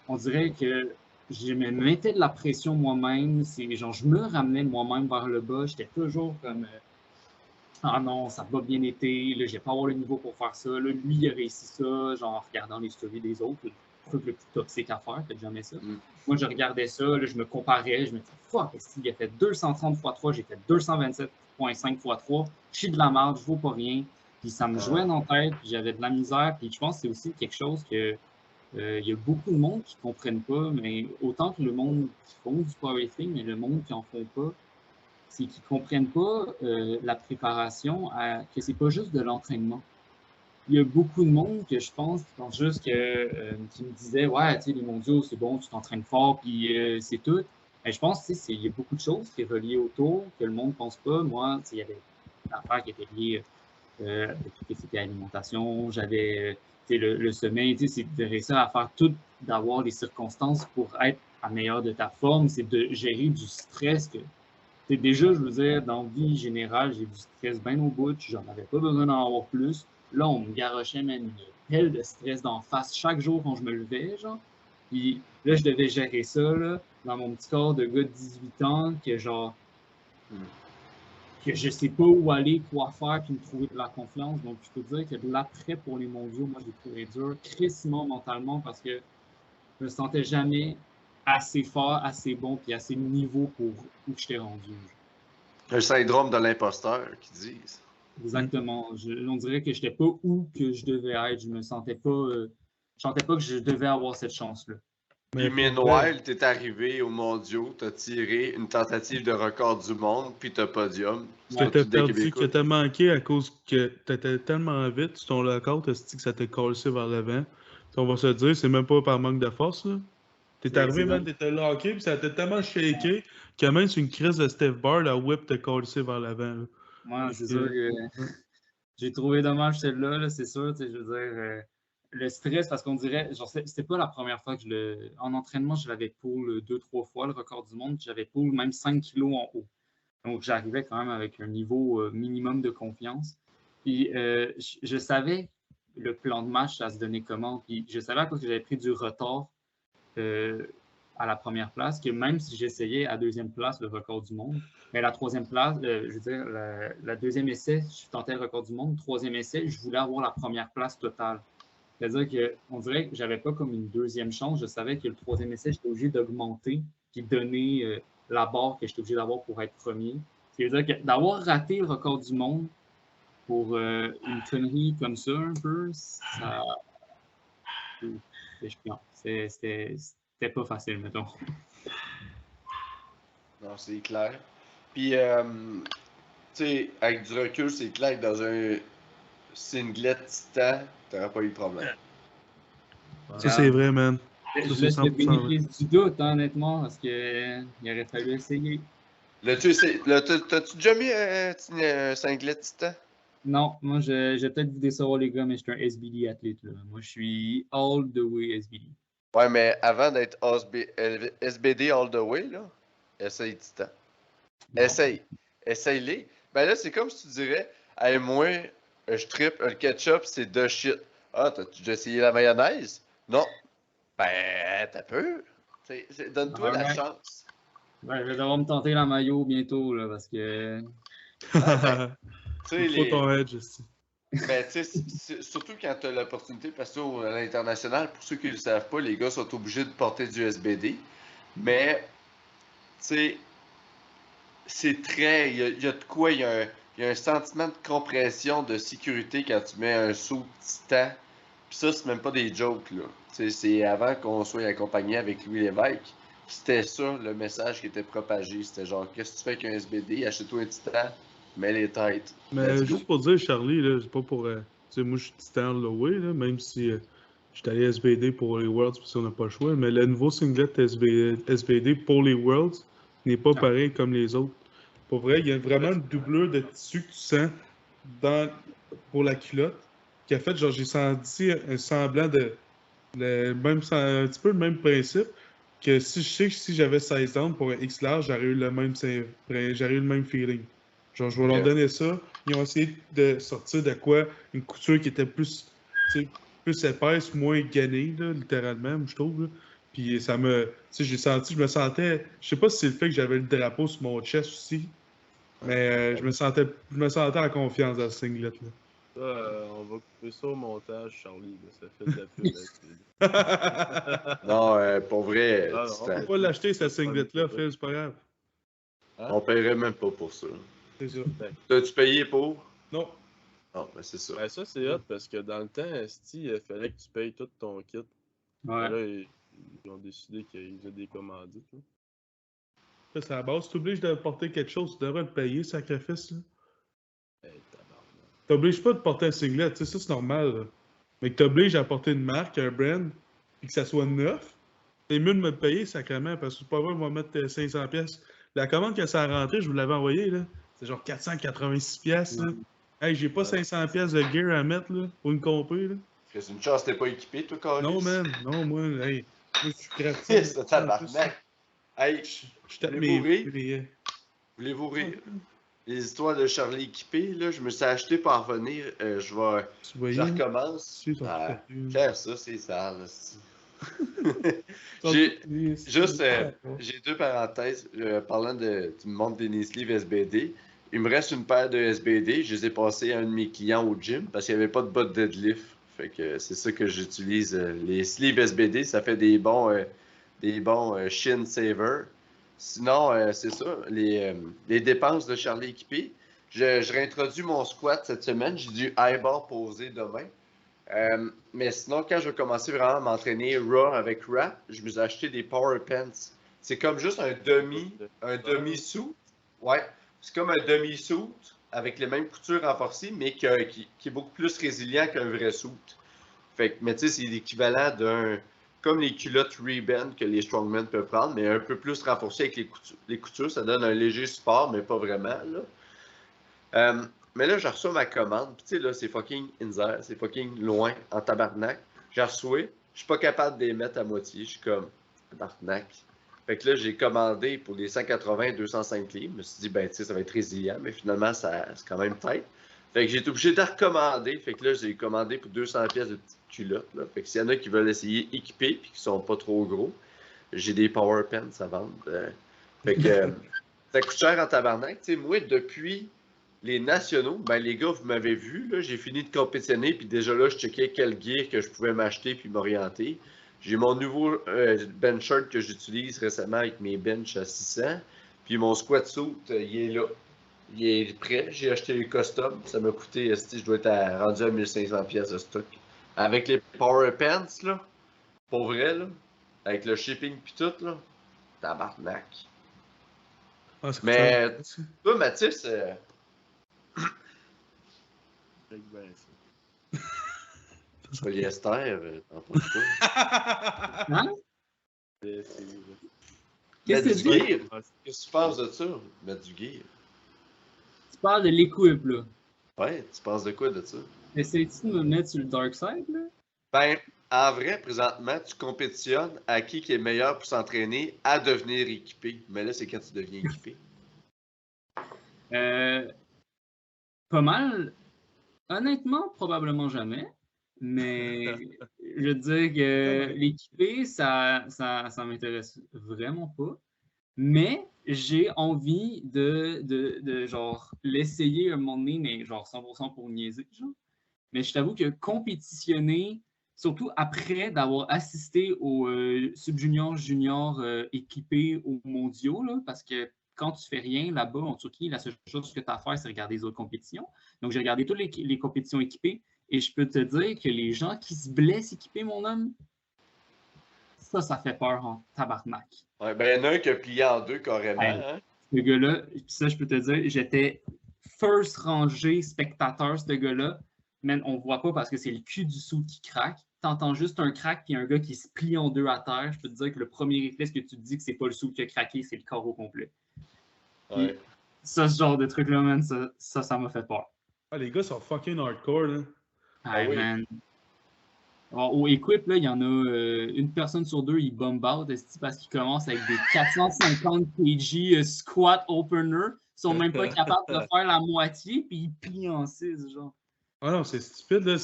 on dirait que je me mettais de la pression moi-même, c'est genre je me ramenais moi-même vers le bas, j'étais toujours comme ah non, ça n'a pas bien été, là, j'ai pas avoir le niveau pour faire ça, là, lui, il a réussi ça, genre en regardant les stories des autres, le truc le plus toxique à faire, faites jamais ça. Moi, je regardais ça, là, je me comparais, je me disais, fuck, il a fait 230 x 3, j'ai fait 227,5 x 3, je suis de la merde, je vaux pas rien, puis ça me jouait dans la tête, puis j'avais de la misère, puis je pense que c'est aussi quelque chose que il y a beaucoup de monde qui ne comprennent pas, mais autant que le monde qui font du powerlifting, mais le monde qui en font pas, c'est qu'ils ne comprennent pas la préparation, que c'est pas juste de l'entraînement. Il y a beaucoup de monde que je pense qui pensent juste que, qui me disaient ouais, tu sais, les mondiaux, c'est bon, tu t'entraînes fort, puis c'est tout. Mais je pense qu'il y a beaucoup de choses qui sont reliées autour que le monde ne pense pas. Moi, il y avait une affaire qui était liée à tout ce qui était alimentation, j'avais le sommeil, c'est de réussir à faire tout, d'avoir les circonstances pour être à meilleure de ta forme, c'est de gérer du stress que déjà, je veux dire, dans la vie générale, j'ai du stress bien au bout, j'en avais pas besoin d'en avoir plus. Là, on me garochait même une pelle de stress d'en face chaque jour quand je me levais, genre. Puis là, je devais gérer ça, là, dans mon petit corps de gars de 18 ans, que genre, que je sais pas où aller, quoi faire, puis me trouver de la confiance. Donc, je peux dire que de l'après pour les mondiaux, moi, j'ai trouvé dur, crissement mentalement, parce que je me sentais jamais assez fort, assez bon, puis assez niveau pour où je t'ai rendu. Un syndrome de l'imposteur, qu'ils disent. Exactement. On dirait que je n'étais pas où que je devais être. Je me sentais pas, je sentais pas que je devais avoir cette chance-là. Puis meanwhile, t'es arrivé aux mondiaux, t'as tiré une tentative de record du monde, puis t'as podium. Ce que t'as perdu, que t'as manqué à cause que t'étais tellement vite sur ton record, t'as dit que ça t'a cassé vers l'avant. On va se dire, c'est même pas par manque de force, là. T'es arrivé, man, t'étais locké, puis ça t'a tellement shaké que même sur une crise de Steph Bar, la whip t'a cassé vers l'avant. Moi, c'est sûr que j'ai trouvé dommage celle-là, là, c'est sûr. Je veux dire, le stress, parce qu'on dirait, genre, c'était pas la première fois que en entraînement, je l'avais pull 2-3 fois, le record du monde, j'avais pull même 5 kilos en haut. Donc, j'arrivais quand même avec un niveau minimum de confiance. Puis, je savais le plan de match, ça se donnait comment. Puis, je savais à cause que j'avais pris du retard à la première place, que même si j'essayais à deuxième place le record du monde, mais la troisième place, je veux dire, la deuxième essai, je tentais le record du monde. Troisième essai, je voulais avoir la première place totale. C'est-à-dire qu'on dirait que j'avais pas comme une deuxième chance. Je savais que le troisième essai, j'étais obligé d'augmenter puis donner la barre que j'étais obligé d'avoir pour être premier. C'est-à-dire que d'avoir raté le record du monde pour une connerie comme ça, un peu, ça. C'était pas facile, mettons. Non, c'est clair. Puis, tu sais, avec du recul, c'est clair que dans un singlet titan, t'aurais pas eu de problème. Ça, c'est vrai, man. Je laisse le bénéfice du doute, hein, honnêtement, parce qu'il aurait fallu essayer. T'as-tu déjà mis un singlet titan? Non, moi, j'ai peut-être vous décevoir les gars, mais je suis un SBD athlète. Là. Moi, je suis all the way SBD. Ouais, mais avant d'être SBD all the way, là, essaye titan. Essaye. Essaye-les. Ben là, c'est comme si tu dirais, hey, moi, je trippe, le ketchup, c'est de shit. Ah, t'as-tu déjà essayé la mayonnaise? Non. Ben, t'as peur. Donne-toi la chance. Ben, je vais devoir me tenter la maillot bientôt, là, parce que. Il faut ton edge aussi. Ben, tu sais, surtout quand tu as l'opportunité, parce que à l'international, pour ceux qui ne le savent pas, les gars sont obligés de porter du SBD. Mais, tu sais, c'est très. Il y a de quoi, il y a un sentiment de compression, de sécurité quand tu mets un saut titan. Puis ça, c'est même pas des jokes, là. Tu sais, c'est avant qu'on soit accompagné avec Louis Lévesque. C'était ça le message qui était propagé. C'était genre, qu'est-ce que tu fais avec un SBD? Achète-toi un titan. mets les têtes. Mais Let's go. juste pour dire, Charlie, là, c'est pas pour. Tu sais, moi, je suis titan Lowey, là, même si j'étais allé SBD pour les Worlds, parce qu'on n'a pas le choix. Mais le nouveau singlet SBD pour les Worlds n'est pas pareil comme les autres. Pour vrai, il y a vraiment une doublure de tissu que tu sens pour la culotte, qui a fait, genre, j'ai senti un semblant de. Un petit peu le même principe. Que si je sais que si j'avais 16 ans pour un X large, j'aurais eu le même feeling. Genre, je vais leur donner ça. Ils ont essayé de sortir de quoi une couture qui était plus épaisse, moins gainée, là, littéralement, je trouve. Là. Puis ça me. Tu sais, je me sentais. Je sais pas si c'est le fait que j'avais le drapeau sur mon chest aussi. Mais je me sentais en confiance dans ce singlet-là. On va couper ça au montage, Charlie. Là. Ça fait de la pub. Non, pour vrai, Ah, On peut pas l'acheter, ce singlet-là, Phil, c'est pas grave. Hein? On paierait même pas pour ça. C'est ça. T'as-tu payé pour? Non. Non, ben c'est ça. Ben, ça, c'est hot parce que dans le temps, Esti, il fallait que tu payes tout ton kit. Ouais. Là, ils ont décidé qu'ils faisaient des commandites. Là. Ça, c'est à la base. Tu obliges de porter quelque chose, tu devrais le payer, sacrifice. Là. Hey, tabarnak. T'obliges pas de porter un singlet, tu sais, ça c'est normal. Là. Mais que t'obliges à porter une marque, un brand, puis que ça soit neuf, c'est mieux de me le payer sacrément, parce que c'est pas vrai, on va mettre 500$. La commande que ça a rentré, je vous l'avais envoyé, là. C'est genre 486$. Là. Hey, j'ai pas 500$ de gear à mettre là, pour une compé. Là. Parce que c'est une chance que t'es pas équipé, toi, Carlis. Non, man. Non, moi, hey. Moi, je suis créatif. C'est tabarnak. Hey, je tape voulez-vous mes. rire? Voulez-vous rire? Les histoires de Charlie équipé, là, je me suis acheté pour en revenir. Je recommence. Faire ça, c'est sale. J'ai deux parenthèses. Parlant du monde des knee sleeves SBD, il me reste une paire de SBD. Je les ai passés à un de mes clients au gym parce qu'il n'y avait pas de bottes deadlift. Fait que c'est ça que j'utilise. Les sleeves SBD, ça fait des bons shin saver. Sinon, c'est ça, les dépenses de Charlie équipé. Je réintroduis mon squat cette semaine. J'ai du high bar posé demain. Mais sinon, quand je vais commencer vraiment à m'entraîner raw avec wrap, je me suis acheté des power pants. C'est comme juste un demi-suit. Ouais, c'est comme un demi-suit avec les mêmes coutures renforcées, mais qui est beaucoup plus résilient qu'un vrai suit. Fait que, mais tu sais, c'est l'équivalent comme les culottes Ray-Ban que les strongmen peuvent prendre, mais un peu plus renforcé avec les coutures. Ça donne un léger support, mais pas vraiment, là. Mais là, j'ai reçu ma commande. Puis, tu sais, là, c'est fucking in-air. C'est fucking loin, en tabarnak. J'ai reçu. Je suis pas capable de les mettre à moitié. Je suis comme, tabarnak. Fait que là, j'ai commandé pour les 180-205 livres. Je me suis dit, ben, tu sais, ça va être résilient. Mais finalement, c'est quand même tête. Fait que j'ai été obligé de recommander. Fait que là, j'ai commandé pour 200$ de petites culottes. Là. Fait que s'il y en a qui veulent essayer équipés puis qui sont pas trop gros, j'ai des power pants à vendre. Fait que ça coûte cher en tabarnak. Tu sais, moi, depuis les nationaux, ben les gars, vous m'avez vu, là, j'ai fini de compétitionner, puis déjà là, je checkais quel gear que je pouvais m'acheter puis m'orienter. J'ai mon nouveau bench shirt que j'utilise récemment avec mes bench à 600, puis mon squat suit, il est là. Il est prêt, j'ai acheté les custom, ça m'a coûté, je dois être rendu à 1500$ de stock. Avec les power pants, là, pour vrai, là, avec le shipping pis tout, là, tabarnak. Ah, mais, toi, Mathis, polyester, t'en penses pas? Hein? Qu'est-ce que tu dis? Qu'est-ce que tu penses de ça? Mettre du gear. Tu parles de l'équipe, là. Ouais, tu penses de quoi de ça? Essayes-tu de me mettre sur le dark side, là? Ben, en vrai, présentement, tu compétitionnes à qui est meilleur pour s'entraîner à devenir équipé. Mais là, c'est quand tu deviens équipé. Pas mal. Honnêtement, probablement jamais. Mais je veux dire que l'équipé, ça m'intéresse vraiment pas. Mais j'ai envie de genre l'essayer un moment donné, mais genre 100% pour niaiser, genre. Mais je t'avoue que compétitionner, surtout après d'avoir assisté aux sub-juniors équipés aux mondiaux, là, parce que quand tu fais rien là-bas en Turquie, la seule chose que tu as à faire, c'est regarder les autres compétitions. Donc, j'ai regardé toutes les compétitions équipées et je peux te dire que les gens qui se blessent équipés, mon homme, ça fait peur en tabarnak. Ouais, ben, il y en a un qui a plié en deux carrément. Hey, Ce gars-là, ça, je peux te dire, j'étais first rangée spectateur, ce gars-là. Man, on voit pas parce que c'est le cul du sou qui craque. T'entends juste un crack puis un gars qui se plie en deux à terre. Je peux te dire que le premier réflexe que tu te dis que c'est pas le sou qui a craqué, c'est le corps au complet. Puis, Ouais. ça, ce genre de truc-là, man, ça m'a fait peur. Ah, les gars sont fucking hardcore, là. Hey, oui. man. Alors, au Equip, là, il y en a une personne sur deux, il bomb out parce qu'ils commencent avec des 450 kg squat opener. Ils sont même pas capables de faire la moitié, puis ils plient en 6, genre. Ah non, c'est stupide, là.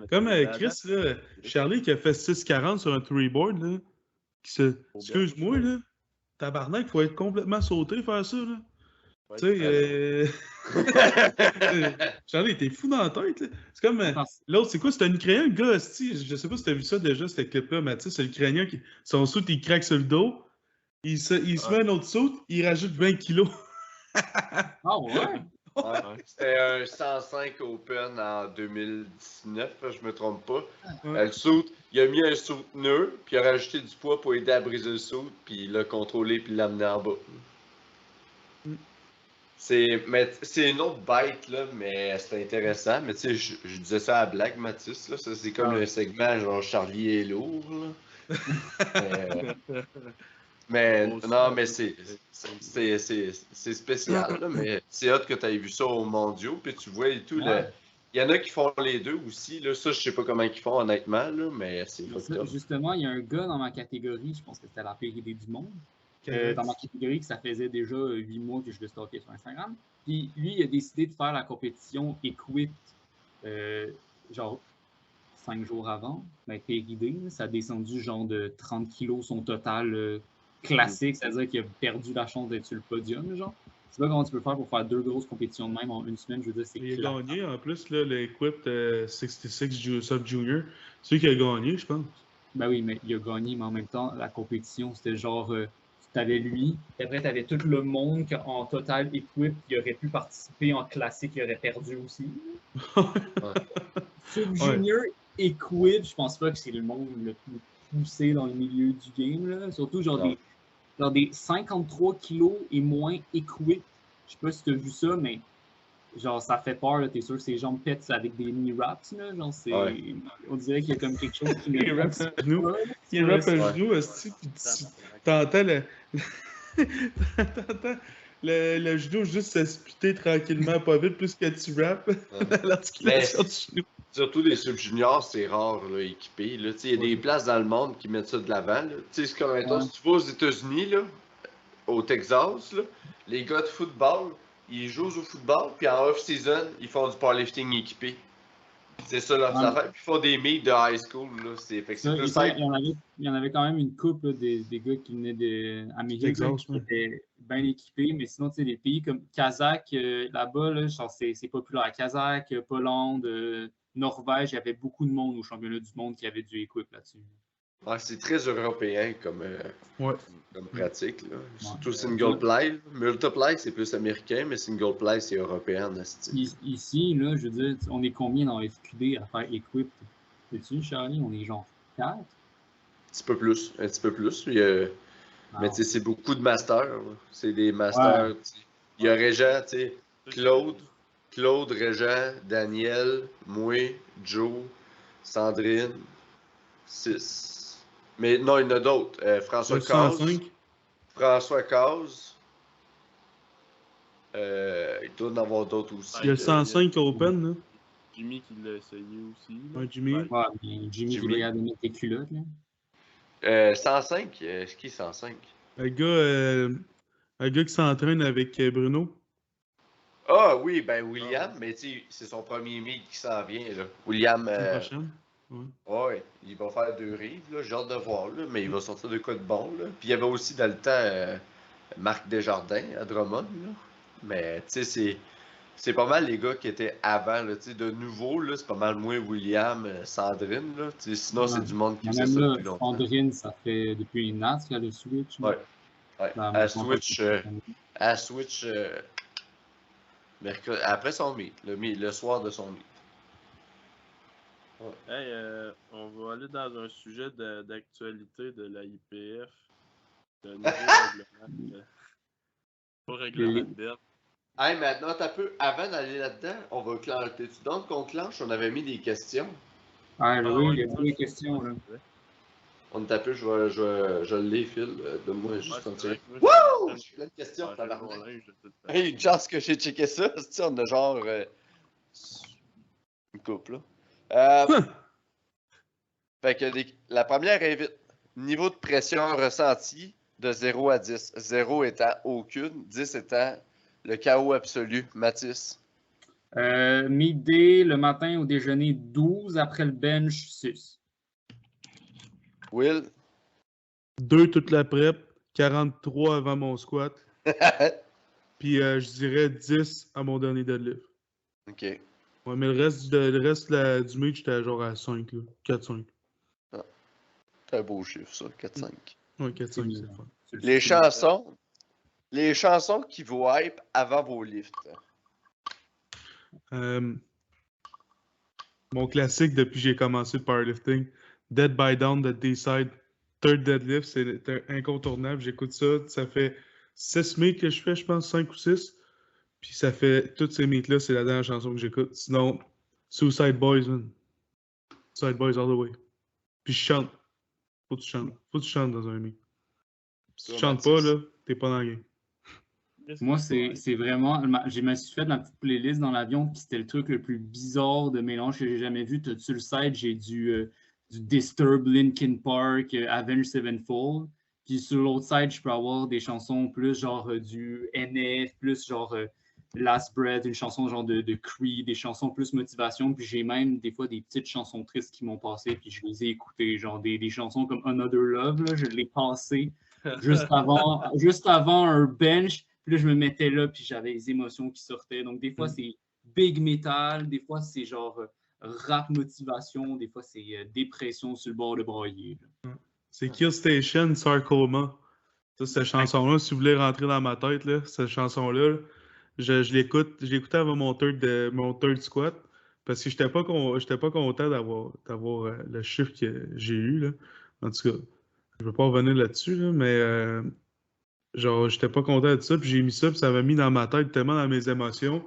Comme Chris, là, Charlie qui a fait 6,40 sur un 3-board, là. Excuse-moi, là. Tabarnak, faut être complètement sauté faire ça, là. Ouais, Tu sais, Charlie, t'es fou dans la tête, là. C'est comme l'autre, c'est quoi? C'est un Ukrainien, le gars, hostie, je sais pas si t'as vu ça déjà, ce clip-là, mais tu sais, c'est l'Ukrainien qui. Son soute, il craque sur le dos. Il se met un autre soute, il rajoute 20 kilos. Ah ouais? Ouais. C'était un 105 Open en 2019, je me trompe pas. Ouais. Le suit, il a mis un souteneur, puis il a rajouté du poids pour aider à briser le suit, puis il l'a contrôlé, puis il l'a amené en bas. C'est une autre bête, là, mais c'est intéressant. Mais tu sais, je disais ça à blague, Mathis, là. Ça, c'est comme le segment genre Charlie est lourd, là. mais non, mais c'est spécial, là, mais c'est hot que tu aies vu ça aux mondiaux, puis tu vois et tout. Ouais. Il y en a qui font les deux aussi, là. Ça, je sais pas comment ils font, honnêtement, là, mais c'est fucked up. Justement, il y a un gars dans ma catégorie, je pense que c'était la PRD du monde. Dans ma catégorie, que ça faisait déjà 8 mois que je le stockais sur Instagram. Puis lui, il a décidé de faire la compétition Equip, genre 5 jours avant. Ben, PRD, ça a descendu genre de 30 kilos son total classique, c'est-à-dire qu'il a perdu la chance d'être sur le podium, genre. Je sais pas comment tu peux faire pour faire 2 grosses compétitions de même en une semaine, je veux dire, c'est Il a gagné, en plus, là, l'Equip 66 Sub Junior. C'est lui qui a gagné, je pense. Ben oui, mais il a gagné, mais en même temps, la compétition, c'était genre, tu avais lui, et après, tu avais tout le monde en total Equip qui aurait pu participer en classique, qui aurait perdu aussi. Sub Junior Equip, je pense pas que c'est le monde le plus poussé dans le milieu du game, là. Surtout genre des 53 kilos et moins Equip. Je sais pas si tu as vu ça, mais genre, ça fait peur, là, t'es sûr que ces jambes pètent avec des mini-wraps, là, genre, c'est... Ouais. On dirait qu'il y a comme quelque chose qui... Il rappe à genoux, t'entends t'entends le genou juste se splitter tranquillement, pas vite, plus que tu rappes l'articulation du genou. Surtout les sub-juniors, c'est rare, là, équipés, là. Il y a des places dans le monde qui mettent ça de l'avant, là. Tu sais, c'est comme, mettons, si tu vas aux États-Unis, là, au Texas, là, les gars de football, ils jouent au football, puis en off-season, ils font du powerlifting équipé. C'est ça leurs affaires, puis ils font des meets de high school, là. Il y en avait quand même une couple là, des gars qui venaient d'Amérique, qui étaient bien équipés, mais sinon, tu sais, des pays comme Kazakh, là-bas, là, genre, c'est populaire. Kazakh, Pologne, Norvège, il y avait beaucoup de monde au championnat du monde qui avait du équipe là-dessus. Ouais, c'est très européen comme pratique, là. Surtout single play. Multiply, c'est plus américain, mais single play, c'est européen. Ici, là, je veux dire, on est combien dans FQD à faire Equip? Sais-tu, Charlie? On est genre 4? Un petit peu plus. Mais tu sais, c'est beaucoup de masters. C'est des masters. Ouais. Il y a Régent, tu sais, Claude, Régent, Daniel, moi, Joe, Sandrine, 6. Mais non, il y en a d'autres. François Caz. François Caz. Il doit en avoir d'autres aussi. Il y a 105 Open, là. Jimmy qui l'a essayé aussi. Là. Ouais, Jimmy. Ouais, Jimmy qui regarde mettre tes culottes, là. 105? C'est qui 105? Un gars qui s'entraîne avec Bruno. Ah oui, ben William, mais tu sais, c'est son premier meet qui s'en vient, là. William. Ouais, il va faire 2 rives, là, j'ai hâte de voir, là, mais il va sortir de quoi de bon, là. Puis il y avait aussi dans le temps Marc Desjardins à Drummond, là. Mais tu sais, c'est pas mal les gars qui étaient avant, là, tu sais, de nouveau, là, c'est pas mal moins William, Sandrine, là. Tu sais, sinon, c'est du monde qui faisait ça depuis longtemps. Sandrine, ça fait depuis une an qu'elle a le Switch. Ouais. À Switch, mercredi, après son meet, le soir de son meet. Ouais. Hey, on va aller dans un sujet d'actualité de la IPF. De nouveau règlement. Pas règlement de bet. Hey, maintenant, t'as peu. Avant d'aller là-dedans, on va clencher. T'es-tu donc qu'on clenche? On avait mis des questions. Ah, Ah oui, ouais, il y a ça, beaucoup de je sais questions, pas, là. c'est vrai. On t'a peu, je l'ai, Phil. Donne-moi Ouais, juste c'est un vrai petit. que moi, j'étais en Wouh! train de J'ai plein de questions, changer mon tabarnak. linge de toute façon. Hey, une chance que j'ai checké ça. C'est on a genre. Une couple, là. Fait que la première est vite. Niveau de pression ressenti de 0 à 10. 0 étant aucune, 10 étant le chaos absolu. Mathis. Midday, le matin au déjeuner, 12. Après le bench, 6. Will. 2 toute la prep, 43 avant mon squat, puis je dirais 10 à mon dernier deadlift. OK. Ouais, mais le reste du meet, j'étais genre à 5, là. 4-5. C'est un beau chiffre, ça. 4-5. Ouais, 4-5, c'est le fun. Les chansons qui vous hype avant vos lifts. Mon classique depuis que j'ai commencé le powerlifting, Dead by Down de D-Side, Third Deadlift, c'est incontournable. J'écoute ça. Ça fait 6 meets que je fais, je pense, 5 ou 6. Puis ça fait toutes ces meets-là, c'est la dernière chanson que j'écoute. Sinon, Suicide Boys, man. Suicide Boys all the way. Puis je chante. Faut que tu chantes. Faut que tu chantes dans un meet. Si tu chantes pas, là, t'es pas dans le game. Moi, c'est vraiment. Je me suis fait de la petite playlist dans l'avion, puis c'était le truc le plus bizarre de mélange que j'ai jamais vu. Sur le site, j'ai du Disturbed, Linkin Park, Avenged Sevenfold. Puis sur l'autre side, je peux avoir des chansons plus genre du NF, plus genre Last Breath, une chanson genre de Creed, des chansons plus motivation. Puis j'ai même des fois des petites chansons tristes qui m'ont passé, puis je les ai écoutées. Genre des chansons comme Another Love, là, je l'ai passé juste avant un bench. Puis là, je me mettais là, puis j'avais les émotions qui sortaient. Donc, des fois, c'est big metal, des fois, c'est genre rap motivation, des fois, c'est dépression sur le bord de brailler. C'est Kill Station, Sarcoma. Ça, cette chanson-là, si vous voulez rentrer dans ma tête, là, cette chanson-là, je l'écoute. Je l'écoutais avant mon third squat parce que j'étais pas content d'avoir le chiffre que j'ai eu. Là. En tout cas, je ne veux pas revenir là-dessus, là, mais genre, j'étais pas content de ça. Puis j'ai mis ça, puis ça m'a mis dans ma tête tellement dans mes émotions.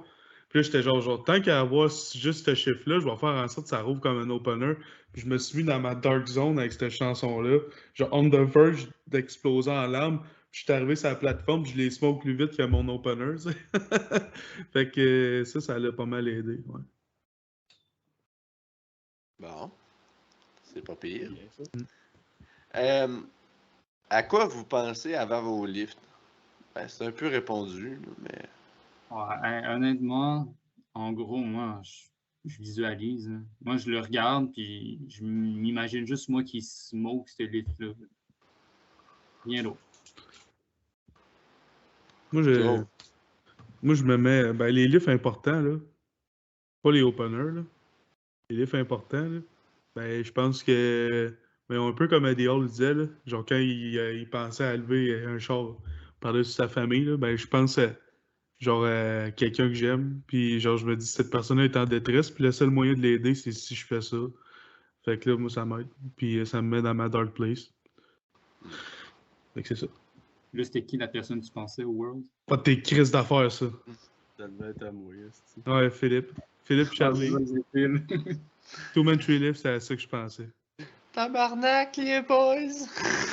Puis là, j'étais genre, tant qu'à avoir juste ce chiffre-là, je vais faire en sorte que ça rouvre comme un opener. Puis je me suis mis dans ma dark zone avec cette chanson-là. Genre, on the verge d'exploser en larmes. Puis je suis arrivé sur la plateforme, puis je les smoke plus vite que mon opener. Fait que ça l'a pas mal aidé. Ouais. Bon. C'est pas pire. Bien, ça. À quoi vous pensez avant vos lifts? Ben, c'est un peu répondu, là, mais. Ouais, honnêtement, en gros, moi, je visualise. Hein. Moi, je le regarde, puis je m'imagine juste moi qui smoke ce lift-là. Rien d'autre. Moi, Drôle. je me mets. Ben, les lifts importants, là. Pas les openers, là. Les lifts importants, là. Ben, je pense que. Mais un peu comme Eddie Hall disait, là, genre quand il pensait à lever un char par-dessus sa famille, là, ben, je pense à genre quelqu'un que j'aime, puis genre je me dis cette personne-là est en détresse, puis le seul moyen de l'aider, c'est si je fais ça. Fait que là, moi, ça m'aide, puis ça me met dans ma dark place. Fait que c'est ça. Là, c'était qui la personne que tu pensais au World? Pas de tes crises d'affaires, ça. Ça devait être à moi, esti. Ouais, Philippe. Philippe Charlie. Two Man Tree Lift, c'est à ça que je pensais. Tabarnak, les boys!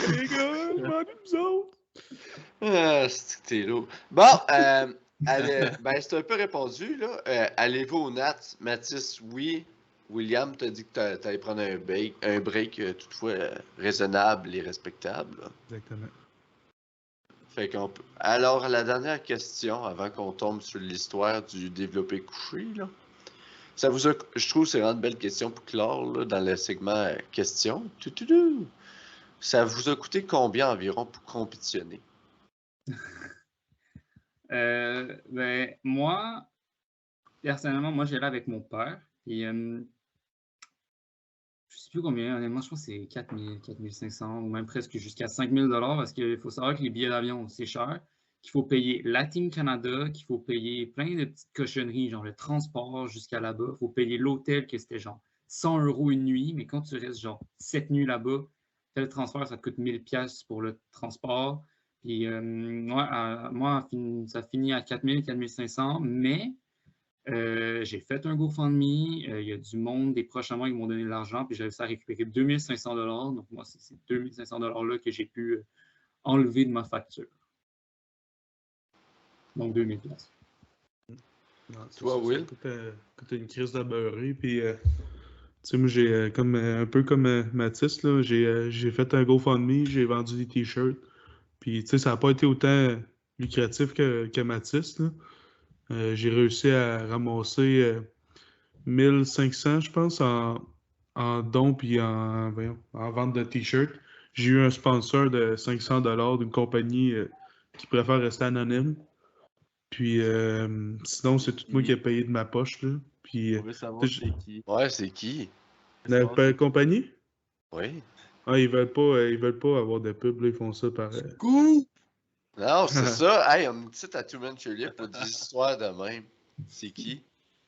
Les gars, demandez nous autres! Ah, c'est que t'es lourd. Bon, ben c'est un peu répondu, là. Allez-vous au Nats? Mathis, oui. William t'a dit que t'allais prendre un break toutefois raisonnable et respectable. Là. Exactement. Fait qu'on peut... Alors, la dernière question, avant qu'on tombe sur l'histoire du développé couché, là. Ça vous a... Je trouve que c'est vraiment une belle question pour clore, là, dans le segment questions. Ça vous a coûté combien environ pour compétitionner? Ben, moi, personnellement, moi, j'allais avec mon père. Et je sais plus combien, honnêtement, je pense que c'est 4 000, 4 500 ou même presque jusqu'à 5 000 parce qu'il faut savoir que les billets d'avion, c'est cher, qu'il faut payer la Team Canada, qu'il faut payer plein de petites cochonneries, genre le transport jusqu'à là-bas. Il faut payer l'hôtel, que c'était genre 100 € une nuit, mais quand tu restes genre 7 nuits là-bas, le transfert, ça te coûte 1000$ pour le transport. Puis moi, ça finit à 4000, 4500, mais j'ai fait un GoFundMe. Il y a du monde, des proches à moi qui m'ont donné de l'argent, puis j'ai réussi à récupérer 2500 $. Donc, moi, c'est ces 2500 $-là que j'ai pu enlever de ma facture. Donc, 2000 $. Toi, Will? Quand t'as une crise de beurré, puis tu sais, moi, j'ai un peu comme Mathis, là, j'ai fait un GoFundMe, j'ai vendu des t-shirts, puis tu sais, ça n'a pas été autant lucratif que Mathis, là. J'ai réussi à ramasser 1500, je pense, en dons puis en vente de t-shirts. J'ai eu un sponsor de 500 $ d'une compagnie qui préfère rester anonyme. Puis sinon, c'est tout moi qui ai payé de ma poche, là. Puis On veut savoir tu sais, c'est qui. Ouais, c'est qui? la compagnie, Oui. ils veulent pas avoir de pub, là, ils font ça par. Non, c'est ça. Hey, on est ici à Two Men Cheerleader pour des histoires de même. C'est qui?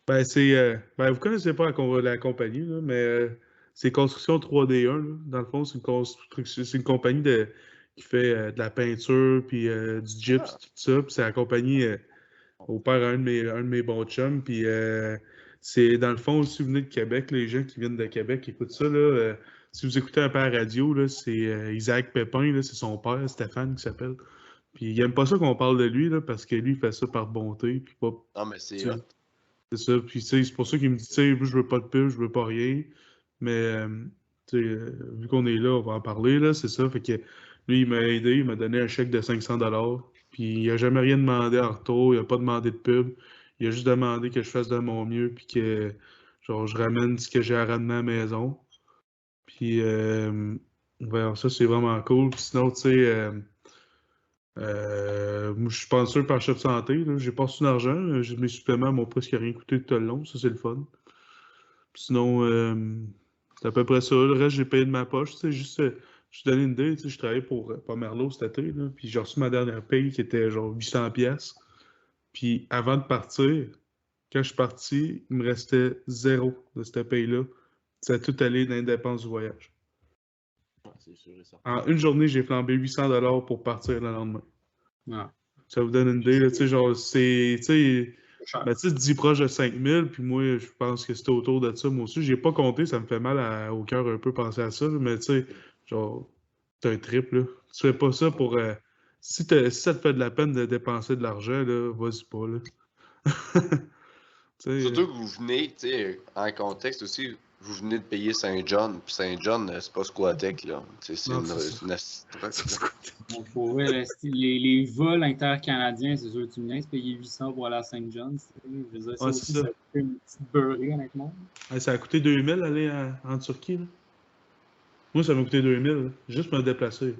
Ben, vous connaissez pas la compagnie, là, mais c'est Construction 3D1, là. Dans le fond, c'est une compagnie qui fait de la peinture, puis du gyps, tout ça. Puis c'est la compagnie au père un de mes bons chums. Puis c'est dans le fond, si vous venez de Québec, les gens qui viennent de Québec écoutent ça. Là, si vous écoutez un peu à la radio, là, c'est Isaac Pépin, là, c'est son père, Stéphane, qui s'appelle. Puis il aime pas ça qu'on parle de lui, là, parce que lui, il fait ça par bonté. Puis pas. Non, mais c'est Tu- hot. C'est ça. Puis c'est pour ça qu'il me dit, tu sais, je veux pas de pub, je veux pas rien. Mais tu sais, vu qu'on est là, on va en parler, là, c'est ça. Fait que lui, il m'a aidé, il m'a donné un chèque de 500 $. Puis il a jamais rien demandé en retour, il a pas demandé de pub. Il a juste demandé que je fasse de mon mieux, puis que genre je ramène ce que j'ai à ramener à la maison. Puis ben, ça, c'est vraiment cool. Puis sinon, tu sais, moi, je suis sponsor par Chef Santé. Là. J'ai pas reçu d'argent. Mes suppléments m'ont presque rien coûté tout le long. Ça, c'est le fun. Puis sinon, c'est à peu près ça. Le reste, j'ai payé de ma poche. Tu sais, juste, je te donne une idée. Tu sais, je travaillais pour Pomerleau cet été. Là, puis j'ai reçu ma dernière paye qui était genre 800$. Puis avant de partir, quand je suis parti, il me restait zéro de cette paye-là. Ça a tout allé dans les dépenses du voyage. C'est sûr et certain. En une journée, j'ai flambé 800$ pour partir le lendemain. Ah, Ça vous donne une idée, là, tu sais, genre, c'est, tu sais, c'est cher. Mathis dit proche de 5000, puis moi, je pense que c'était autour de ça, moi aussi. J'ai pas compté, ça me fait mal au cœur un peu penser à ça, là, mais tu sais, genre, c'est un trip, là. Tu fais pas ça pour... si ça te fait de la peine de dépenser de l'argent, là, vas-y pas, là. Tu sais, Surtout que vous venez, tu sais, en contexte aussi, vous venez de payer Saint-John. Puis Saint-John, c'est pas Squatec, là. Tu sais, c'est Non, une c'est ça. truc, là. Donc, pour vrai, là, les vols intercanadiens, c'est sûr que tu me laisses payer 800 pour aller à Saint John. Je veux dire, ça Ouais, aussi, c'est ça. ça fait une petite beurrée, honnêtement. Ouais, ça a coûté 2000 aller en Turquie, là. Moi, ça m'a coûté 2000, là, juste me déplacer.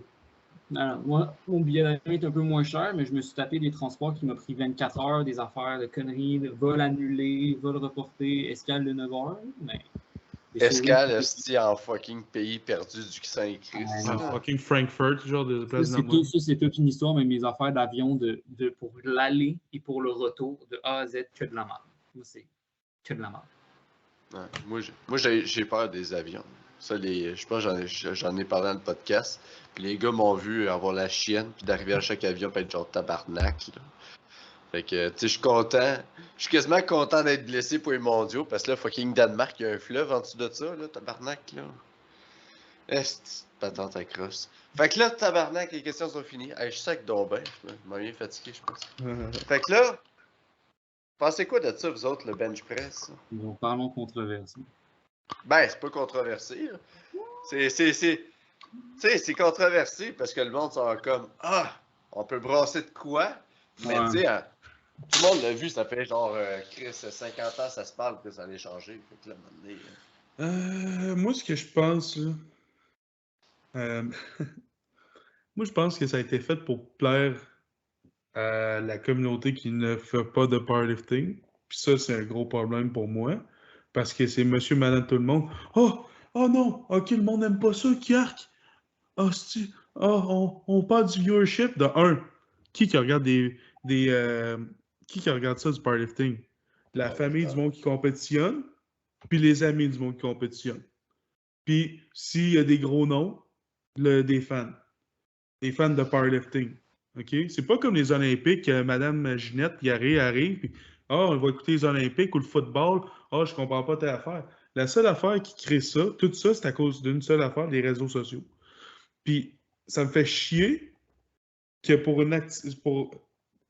Alors, moi, mon billet d'avion est un peu moins cher, mais je me suis tapé des transports qui m'ont pris 24 heures, des affaires de conneries, de vols annulés, vols reportés, escale de 9 heures. Mais Escale, esti, en fucking pays perdu du Saint-Christ. Ouais, Ah, non. fucking Frankfurt, genre de place Ça, normale. c'est toute une histoire, mais mes affaires d'avion pour l'aller et pour le retour, de A à Z, que de la merde. Moi, c'est que de la merde. Ouais, moi, j'ai peur des avions. Ça, je pense que j'en ai parlé dans le podcast. Puis les gars m'ont vu avoir la chienne, puis d'arriver à chaque avion, puis être genre tabarnak. Là. Fait que, tu sais, je suis content. Je suis quasiment content d'être blessé pour les mondiaux, parce que là, fucking Danemark, il y a un fleuve en dessous de ça, là, tabarnak, là. Est patente à crosse. Fait que là, tabarnak, les questions sont finies. Hey, je suis sec donc ben. Je m'en viens fatigué, je pense. Fait que là, pensez quoi de ça, vous autres, le bench press? Donc, parlons controverse. Ben, c'est pas controversé, là. C'est controversé parce que le monde sont comme ah, on peut brasser de quoi? Mais Ouais. tu sais, hein, tout le monde l'a vu, ça fait genre Chris, 50 ans ça se parle que ça allait changer. Fait que là, à un moment donné, Moi, ce que je pense, là, euh, moi, je pense que ça a été fait pour plaire à la communauté qui ne fait pas de powerlifting. Puis ça, c'est un gros problème pour moi. Parce que c'est monsieur, madame, tout le monde. Oh, oh non, ok, le monde n'aime pas ça, Kiark. Oh, on parle du viewership de un. Qui regarde qui regarde ça du powerlifting? La famille du monde qui compétitionne, puis les amis du monde qui compétitionne. Puis s'il y a des gros noms, des fans. Des fans de powerlifting. OK? C'est pas comme les Olympiques, Madame Ginette qui arrive, puis on va écouter les Olympiques ou le football. Je comprends pas telle affaire. La seule affaire qui crée ça, tout ça, c'est à cause d'une seule affaire, les réseaux sociaux. Puis ça me fait chier que pour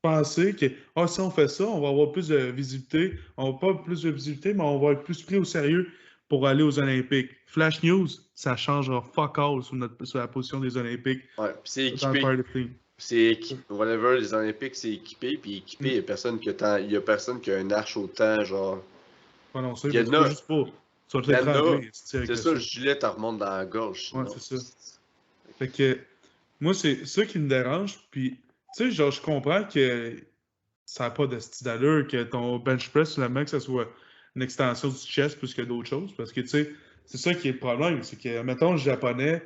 penser que si on fait ça, on va avoir plus de visibilité. On va pas plus de visibilité, mais on va être plus pris au sérieux pour aller aux Olympiques. Flash News, ça changera fuck all sur la position des Olympiques. Ouais, puis c'est Dans le équipé. powerlifting. Whatever, les Olympiques, c'est équipé, puis équipé, il n'y a personne qui a un arche autant, genre. Prononcé, Il y en parce que a- juste pas. Tu vas te il y en a. l'étrangler, C'est ça, le gilet te remonte dans la gorge. Ouais, sinon. c'est ça. Fait que moi, c'est ça qui me dérange. Puis, tu sais, genre, je comprends que ça n'a pas de style d'allure, que ton bench press, finalement, que ça soit une extension du chest plus que d'autres choses. Parce que, tu sais, c'est ça qui est le problème. C'est que, mettons, le japonais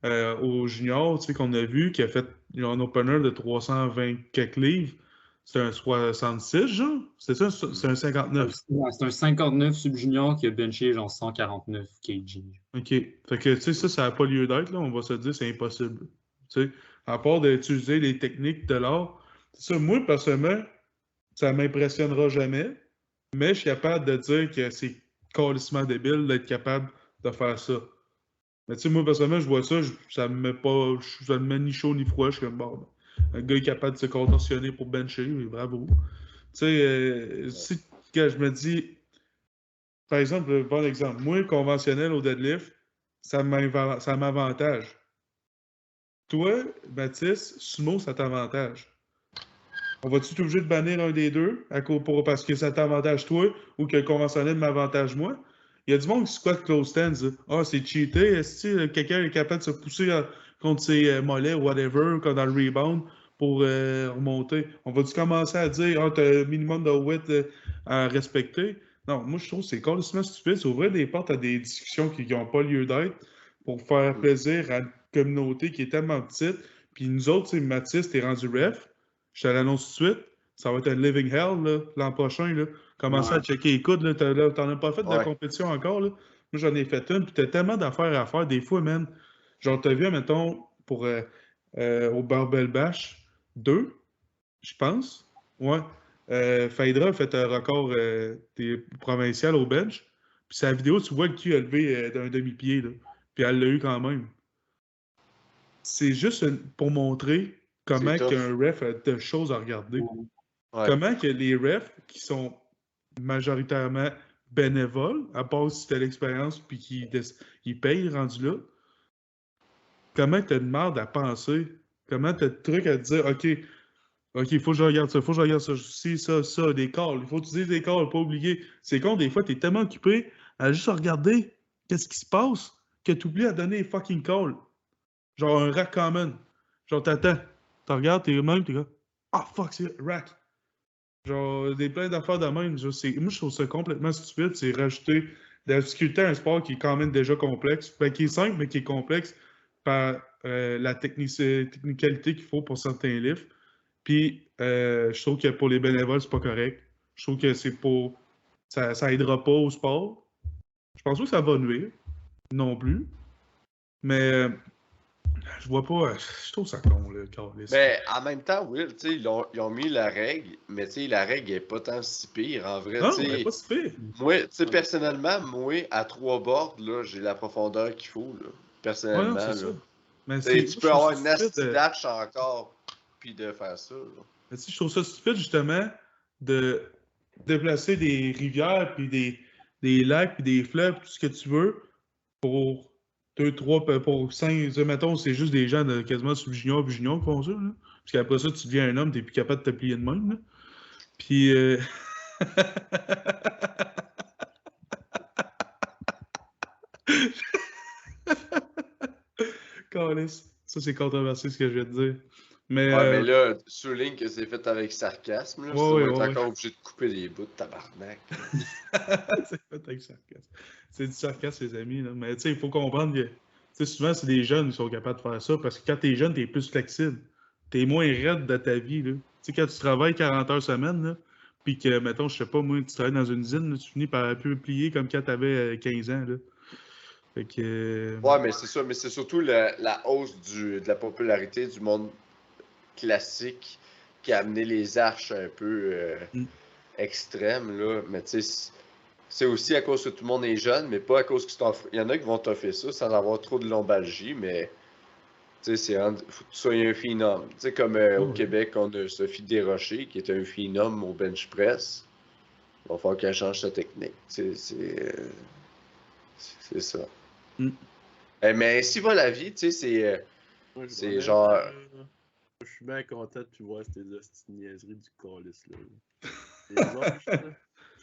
au junior, tu sais, qu'on a vu, qui a fait un opener de 320 quelques livres. C'était un 66, genre? C'était ça? C'est un 59. Ouais, c'est un 59 sub-junior qui a benché genre 149 kg. OK. Fait que, tu sais, ça n'a pas lieu d'être, là. On va se dire, c'est impossible. Tu sais, à part d'utiliser les techniques de l'art. C'est ça, moi, personnellement, ça m'impressionnera jamais, mais je suis capable de dire que c'est carrément débile d'être capable de faire ça. Mais tu sais, moi, personnellement, je vois ça, ça me met pas, ça me met ni chaud ni froid. Je suis comme, bon, un gars est capable de se contorsionner pour bencher, bravo. Tu sais, si quand je me dis, par exemple, bon exemple, moi, conventionnel au deadlift, ça m'avantage. Toi, Baptiste, sumo, ça t'avantage. On va-tu être obligé de bannir un des deux parce que ça t'avantage toi ou que le conventionnel m'avantage moi? Il y a du monde qui squatte close stands. C'est cheaté. Est-ce que quelqu'un est capable de se pousser contre ses mollets ou whatever, comme dans le rebound, pour remonter? On va-tu commencer à dire t'as un minimum de width à respecter? Non, moi je trouve que c'est complètement stupide. C'est ouvrir des portes à des discussions qui n'ont pas lieu d'être pour faire plaisir à une communauté qui est tellement petite. Puis nous autres, Mathis, t'es rendu ref. Je te l'annonce tout de suite. Ça va être un living hell l'an prochain. Là. Commencez à checker les coudes. T'en as pas fait de compétition encore. Là. Moi, j'en ai fait une. Puis t'as tellement d'affaires à faire. Des fois, man. Genre, t'as vu, mettons, au Barbell Bash 2, je pense. Ouais. Phaedra a fait un record des provincial au bench. Puis sa vidéo, tu vois le cul élevé d'un demi-pied. Là. Puis elle l'a eu quand même. C'est juste pour montrer comment qu'un ref a de choses à regarder. Ouais. Comment que les refs qui sont majoritairement bénévoles, à part si tu as l'expérience puis qu'ils payent rendu là, comment tu as de merde à penser? Comment tu as de trucs à te dire, OK, il faut que je regarde ça, il faut que je regarde ça, ça, des calls, il faut utiliser des calls, pas oublier. C'est con, des fois, tu es tellement occupé à juste regarder qu'est-ce qui se passe que tu oublies à donner les fucking calls. Genre un rack common. Genre, t'attends. Tu regardes, t'es même, t'es là. Fuck, c'est rack. Genre, plein d'affaires de même. Moi, je trouve ça complètement stupide. C'est rajouter de la difficulté à un sport qui est quand même déjà complexe. Ben, qui est simple, mais qui est complexe par la technicalité qu'il faut pour certains livres. Puis, je trouve que pour les bénévoles, c'est pas correct. Je trouve que c'est pour. Ça aidera pas au sport. Je pense pas que ça va nuire. Non plus. Mais. Je vois pas. Je trouve ça con, le Carlis. Mais en même temps, Will, tu sais, ils ont mis la règle, mais tu sais, la règle est pas tant si pire. En vrai, non, elle est pas si pire. Moi, tu sais, personnellement, moi, à 3 boards, là, j'ai la profondeur qu'il faut, là. Personnellement, ouais, non, là. ça. Mais tu peux avoir une nasty dash encore, puis de faire ça, là. Mais je trouve ça stupide, justement, de déplacer des rivières, puis des lacs, puis des fleuves, tout ce que tu veux, pour 2, 3, pour 5, mettons, c'est juste des gens de quasiment sub-junior puis junior qui font ça, là. Parce qu'après ça, tu deviens un homme, t'es plus capable de te plier de même, là. Puis... Carlis, ça c'est controversé ce que je vais te dire. Mais, mais là, souligne que c'est fait avec sarcasme, là. Ouais, ça va être encore obligé de couper des bouts de tabarnak. C'est fait avec sarcasme. C'est du sarcasme, les amis, là. Mais tu sais, il faut comprendre que souvent, c'est des jeunes qui sont capables de faire ça parce que quand t'es jeune, t'es plus flexible. T'es moins raide de ta vie, là. Tu sais, quand tu travailles 40 heures semaine, là, puis que, mettons, je sais pas, moi, tu travailles dans une usine, là, tu finis par plus plier comme quand t'avais 15 ans, là. Fait que... Ouais, mais c'est ça. Mais c'est surtout la hausse de la popularité du monde classique qui a amené les arches un peu Mm. extrêmes, là. Mais tu sais, c'est aussi à cause que tout le monde est jeune, mais pas à cause que il y en a qui vont t'offrir ça sans avoir trop de lombalgie, mais tu sais, faut que tu sois un phénom. Tu sais, comme au Ouais. Québec, on a Sophie Desrochers qui est un phénom au bench press. Il va falloir qu'elle change sa technique. C'est ça. Mm. Mais ainsi va la vie, tu sais, c'est c'est honnêtement, genre. là, je suis bien content de plus voir ces hosties de niaiseries du calice, là. Les moches, là.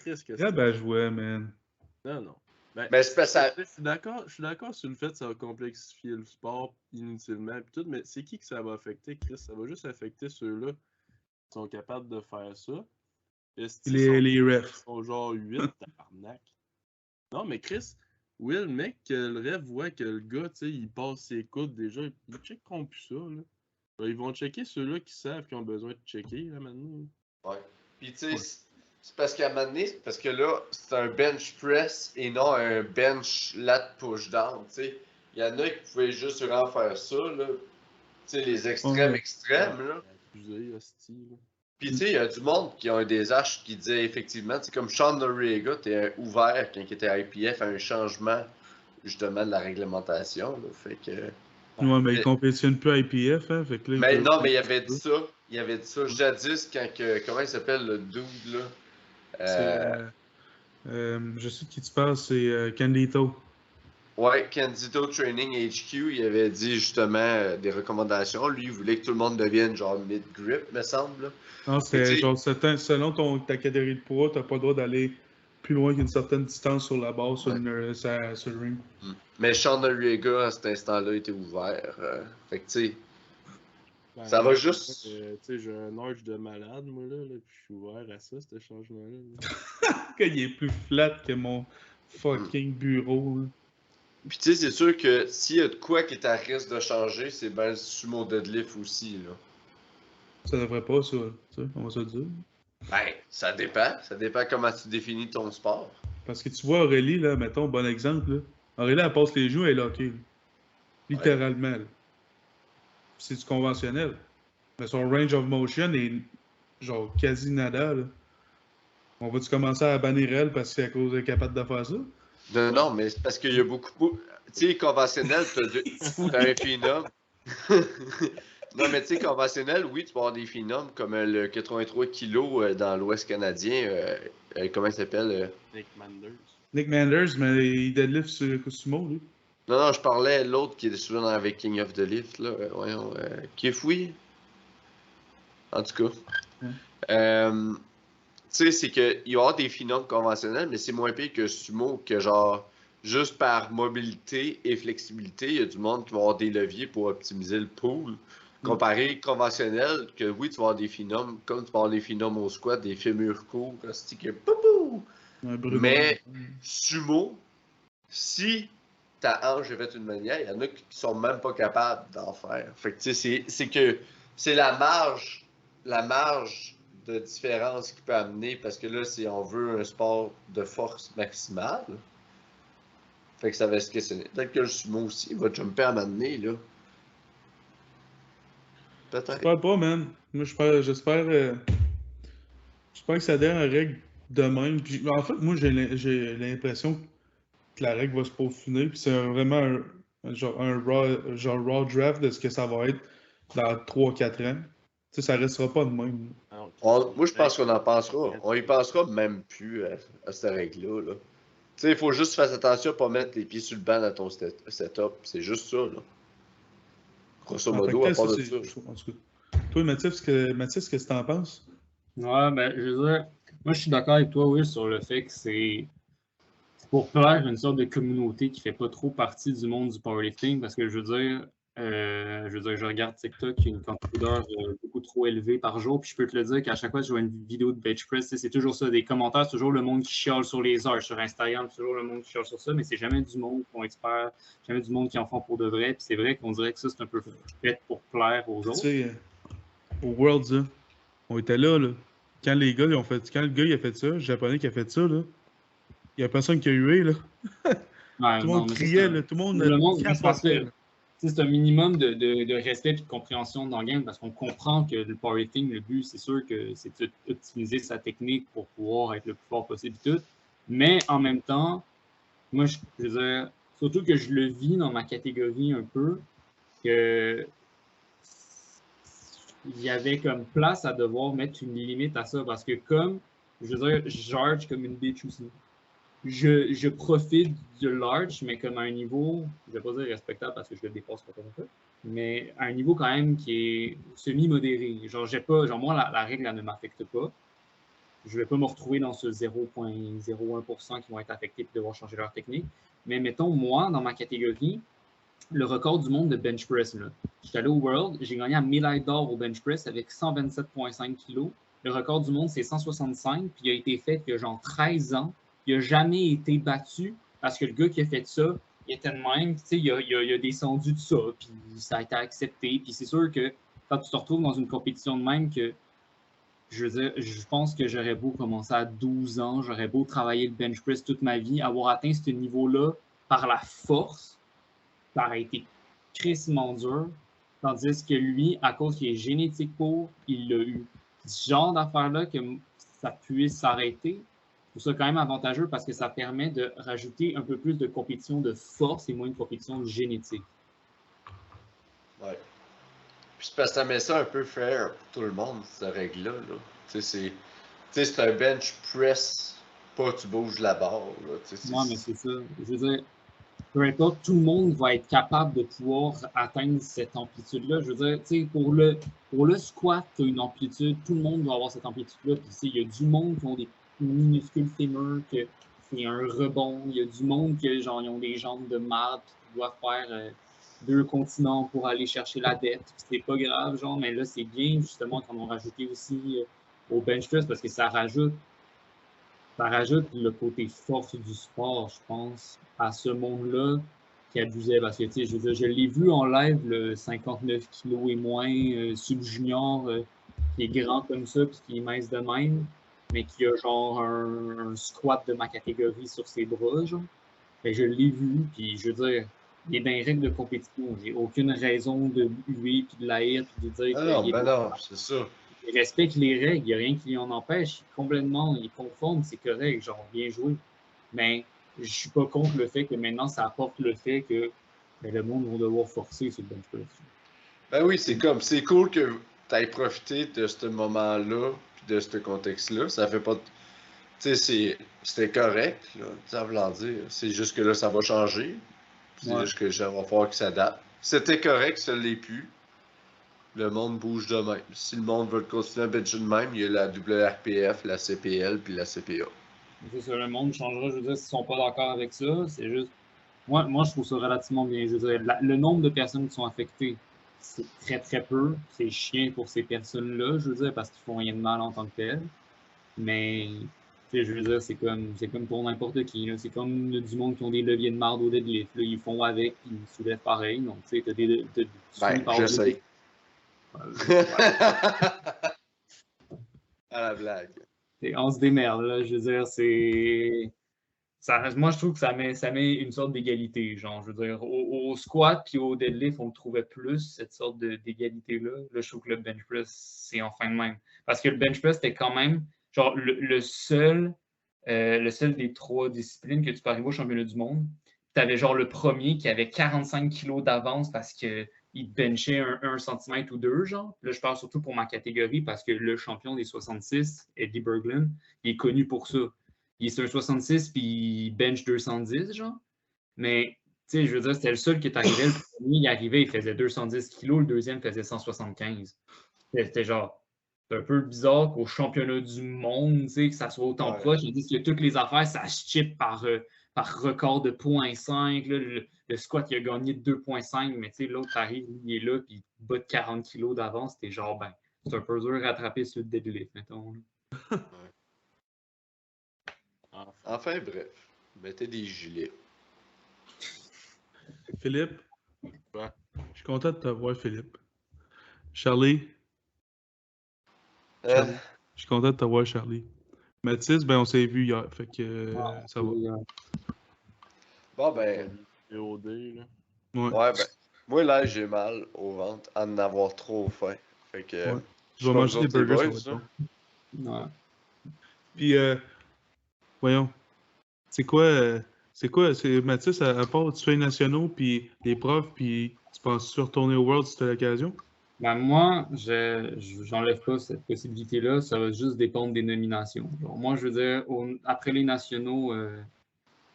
Qu'est-ce que Ah c'est? ben, je vois, man. Non. Ben, Mais c'est parce que ça. je suis d'accord sur le fait que ça va complexifier le sport inutilement pis tout, mais c'est qui que ça va affecter, Chris? Ça va juste affecter ceux-là qui sont capables de faire ça. Les refs. Sont genre 8, tabarnak. Non, mais Chris, Will, le mec, que le ref voit que le gars, tu sais, il passe ses coudes déjà, ils checkeront plus ça, là. Ben, ils vont checker ceux-là qui savent qu'ils ont besoin de checker, là, maintenant. Ouais. Puis tu sais, c'est parce qu'à un moment donné, c'est parce que là, c'est un bench press et non un bench lat push down, tu sais. Il y en a qui pouvaient juste vraiment faire ça, là. Tu sais, les extrêmes Ouais. extrêmes, là. Abusé, hostie, là. Puis tu sais, il y a du monde qui ont des arches qui disaient effectivement, c'est comme Sean Noriega, t'es ouvert quand il était IPF à un changement justement de la réglementation, là. Fait que. Ouais, mais ils compétitionnent plus à IPF, hein. Fait que là, ils Mais peuvent non, faire mais il ce avait qu'ils dit ça. Il avait dit ça jadis quand que. Comment il s'appelle le dude là? Je sais de qui tu parles, c'est Candido. Ouais, Candido Training HQ, il avait dit justement des recommandations. Lui, il voulait que tout le monde devienne genre mid-grip, me semble. Là. Non, Mais tu c'est sais- genre, selon ta catégorie de poids, t'as pas le droit d'aller plus loin qu'une certaine distance sur la base, sur, Ouais. sur le ring. Mais Sean Noriega, à cet instant-là, était ouvert. Fait que tu sais, Ben, ça va juste. Tu sais, j'ai un âge de malade, moi, là, puis je suis ouvert à ça, ce changement-là. Là. Il est plus flat que mon fucking bureau. Là. Puis tu sais, c'est sûr que s'il y a de quoi qui est à risque de changer, c'est ben le sumo deadlift aussi, là. Ça devrait pas, ça. Tu sais, on va se le dire. Ben, ça dépend. Ça dépend comment tu définis ton sport. Parce que tu vois Aurélie, là, mettons, bon exemple. Là. Aurélie, elle passe les joues, elle est lockée. Là. Littéralement. Là. C'est du conventionnel. Mais son range of motion est genre quasi nada. Là. On va-tu commencer à bannir elle parce qu'elle est capable de faire ça? Non, mais c'est parce qu'il y a beaucoup. Tu sais, conventionnel, t'as un phénom. Non, mais tu sais, conventionnel, oui, tu peux avoir des phénoms comme le 83 kg dans l'Ouest canadien. Comment il s'appelle Nick Manders. Nick Manders, mais il deadlift sur sumo, lui. Non, je parlais de l'autre qui est souvent dans avec King of the Lift, là. Voyons, qui est fouillé. En tout cas. Ouais. Tu sais, c'est qu'il va y avoir des phénomènes conventionnels, mais c'est moins pire que sumo, que genre, juste par mobilité et flexibilité, il y a du monde qui va avoir des leviers pour optimiser le pool. Comparé conventionnel, que oui, tu vas avoir des phénomènes, comme tu vas avoir des phénomènes au squat, des fémurs courts, c'est que poupou! Mais sumo, si ta hanche est faite d'une manière, il y en a qui sont même pas capables d'en faire. Fait que tu sais, c'est que c'est la marge de différence qui peut amener, parce que là, si on veut un sport de force maximale, fait que ça va se questionner. Peut-être que le sumo aussi va jumper à m'amener, là. Peut-être. J'espère pas, man. Moi, j'espère que ça donne une règle de même. Puis, en fait, moi, j'ai l'impression que la règle va se peaufiner. Puis c'est vraiment un raw draft de ce que ça va être dans 3-4 ans. Tu sais, ça restera pas de même. Moi, je pense qu'on en pensera. On y pensera même plus à cette règle-là. Là. Tu sais, il faut juste faire attention à ne pas mettre les pieds sur le banc dans ton setup. C'est juste ça, là. Grosso modo, à part de ça. En tout cas. Toi, Mathis, qu'est-ce que tu en penses? Ouais, ben, je veux dire, moi, je suis d'accord avec toi, Will, sur le fait que c'est pour plaire une sorte de communauté qui fait pas trop partie du monde du powerlifting, parce que je veux dire, je regarde TikTok, il y a une quantité d'heures beaucoup trop élevée par jour, puis je peux te le dire qu'à chaque fois que je vois une vidéo de bench press, c'est toujours ça, des commentaires, c'est toujours le monde qui chiale sur les heures. Sur Instagram, c'est toujours le monde qui chiale sur ça, mais c'est jamais du monde qui sont experts, jamais du monde qui en font pour de vrai, puis c'est vrai qu'on dirait que ça, c'est un peu fait pour plaire aux autres. Tu sais, au Worlds, là, on était là. Quand le gars il a fait ça, le japonais qui a fait ça, là, il n'y a personne qui a hué, là. Ouais, Tout le monde criait, là, tout le monde capotait. c'est un minimum de respect et de compréhension dans le game parce qu'on comprend que le powerlifting, le but, c'est sûr que c'est d'optimiser sa technique pour pouvoir être le plus fort possible et tout. Mais en même temps, moi, je veux dire, surtout que je le vis dans ma catégorie un peu, que il y avait comme place à devoir mettre une limite à ça parce que comme, je veux dire, je charge comme une bitch aussi. Je profite de large, mais comme à un niveau, je vais pas dire respectable parce que je le dépasse pas comme ça, mais à un niveau quand même qui est semi-modéré. Genre, moi, la règle, elle ne m'affecte pas. Je vais pas me retrouver dans ce 0,01% qui vont être affectés et devoir changer leur technique. Mais mettons, moi, dans ma catégorie, le record du monde de bench press, là. J'étais allé au World, j'ai gagné un médaille d'or au bench press avec 127,5 kg. Le record du monde, c'est 165, puis il a été fait il y a genre 13 ans. Il n'a jamais été battu parce que le gars qui a fait ça, il était de même, tu sais, il a descendu de ça, puis ça a été accepté. Puis c'est sûr que quand tu te retrouves dans une compétition de même, que je veux dire, je pense que j'aurais beau commencer à 12 ans, j'aurais beau travailler le bench press toute ma vie, avoir atteint ce niveau-là par la force, ça aurait été crissement dur. Tandis que lui, à cause qu'il est génétique pour, il l'a eu. Ce genre d'affaire-là, que ça puisse s'arrêter, je trouve ça quand même avantageux parce que ça permet de rajouter un peu plus de compétition de force et moins de compétition de génétique. Ouais. Puis c'est parce que ça met ça un peu fair pour tout le monde, cette règle-là. Là. Tu sais, c'est un bench press, pas tu bouges la barre. Là. Non, mais c'est ça. Je veux dire, peu importe, tout le monde va être capable de pouvoir atteindre cette amplitude-là. Je veux dire, tu sais, pour le squat, tu as une amplitude, tout le monde doit avoir cette amplitude-là. Puis, il y a du monde qui ont des minuscules fémurs, que c'est un rebond. Il y a du monde qui genre, ils ont des jambes de marde, puis qui doivent faire 2 continents pour aller chercher la dette. C'est pas grave, genre, mais là, c'est bien, justement, qu'on a rajouté aussi au bench press parce que ça rajoute le côté force du sport, je pense, à ce monde-là qui abusait. Parce que, tu sais, je veux dire, je l'ai vu en live, le 59 kilos et moins, sub-junior, qui est grand comme ça, puis qui est mince de même, mais qui a genre un squat de ma catégorie sur ses bras, genre. Fait que je l'ai vu, puis je veux dire, il est dans les règles de compétition. J'ai aucune raison de huer, puis de l'haïr, puis de dire qu'il est non, c'est ça. il respecte les règles, il n'y a rien qui en empêche. Il est conforme, c'est correct, genre bien joué. Mais je ne suis pas contre le fait que maintenant ça apporte le fait que le monde va devoir forcer sur le bench press. Ben oui, c'est cool que tu aies profité de ce moment-là, puis de ce contexte-là. Ça fait pas. Tu sais, c'était correct, là, ça veut dire. C'est juste que là, ça va changer. C'est juste que ça va falloir que ça s'adapte. C'était correct, ça l'est plus. Le monde bouge de même. Si le monde veut continuer à bencher de même, il y a la WRPF, la CPL puis la CPA. C'est ça, le monde changera. Je veux dire, s'ils ne sont pas d'accord avec ça, c'est juste. Moi, je trouve ça relativement bien. Je veux dire, le nombre de personnes qui sont affectées, c'est très, très peu. C'est chiant pour ces personnes-là, je veux dire, parce qu'ils font rien de mal en tant que tel. Mais, tu sais, je veux dire, c'est comme pour n'importe qui. C'est comme du monde qui ont des leviers de marde au deadlift. Là, ils font avec, puis ils soulèvent pareil. Donc, tu sais, t'as des. J'essaie. À la blague. On se démerde, là. Je veux dire, c'est. Moi, je trouve que ça met une sorte d'égalité. Genre, je veux dire, au squat puis au deadlift, on trouvait plus cette sorte d'égalité-là. Là, je trouve que le bench press, c'est enfin de même. Parce que le bench press, c'était quand même genre le seul des 3 disciplines que tu peux arriver au championnat du monde. Tu avais genre le premier qui avait 45 kilos d'avance parce qu'il benchait un centimètre ou 2, genre. Là, je parle surtout pour ma catégorie parce que le champion des 66, Eddie Berglund, il est connu pour ça. Il est sur un 66 puis il bench 210, genre. Mais, tu sais, je veux dire, c'était le seul qui est arrivé. Le premier, il arrivait, il faisait 210 kilos, le deuxième faisait 175. C'était genre, c'est un peu bizarre qu'au championnat du monde, tu sais, que ça soit autant proche. Ils disent que toutes les affaires, ça se chip par record de 0.5. Le squat, il a gagné de 2.5, mais tu sais, l'autre arrive, il est là, puis il bat de 40 kilos d'avance. C'était genre, ben, c'est un peu dur à rattraper sur le deadlift, mettons. Enfin, bref. Mettez des gilets. Philippe? Ouais. Je suis content de te voir, Philippe. Charlie? Je suis content de te voir, Charlie. Mathis, ben on s'est vu hier, fait que ça va. Bon, ben. EOD, là. Ouais. Ouais, ben. Moi, là, j'ai mal au ventre à en avoir trop faim. Fait que. Ouais. Je Je vais sais pas manger vous des autres, les burgers, ça boys, va être bon. Ouais. Puis, voyons, c'est Mathis, à part tu fais les nationaux, puis les profs, puis tu penses-tu retourner au World si t'as l'occasion? Ben moi, j'enlève pas cette possibilité-là, ça va juste dépendre des nominations. Genre, moi, je veux dire, après les nationaux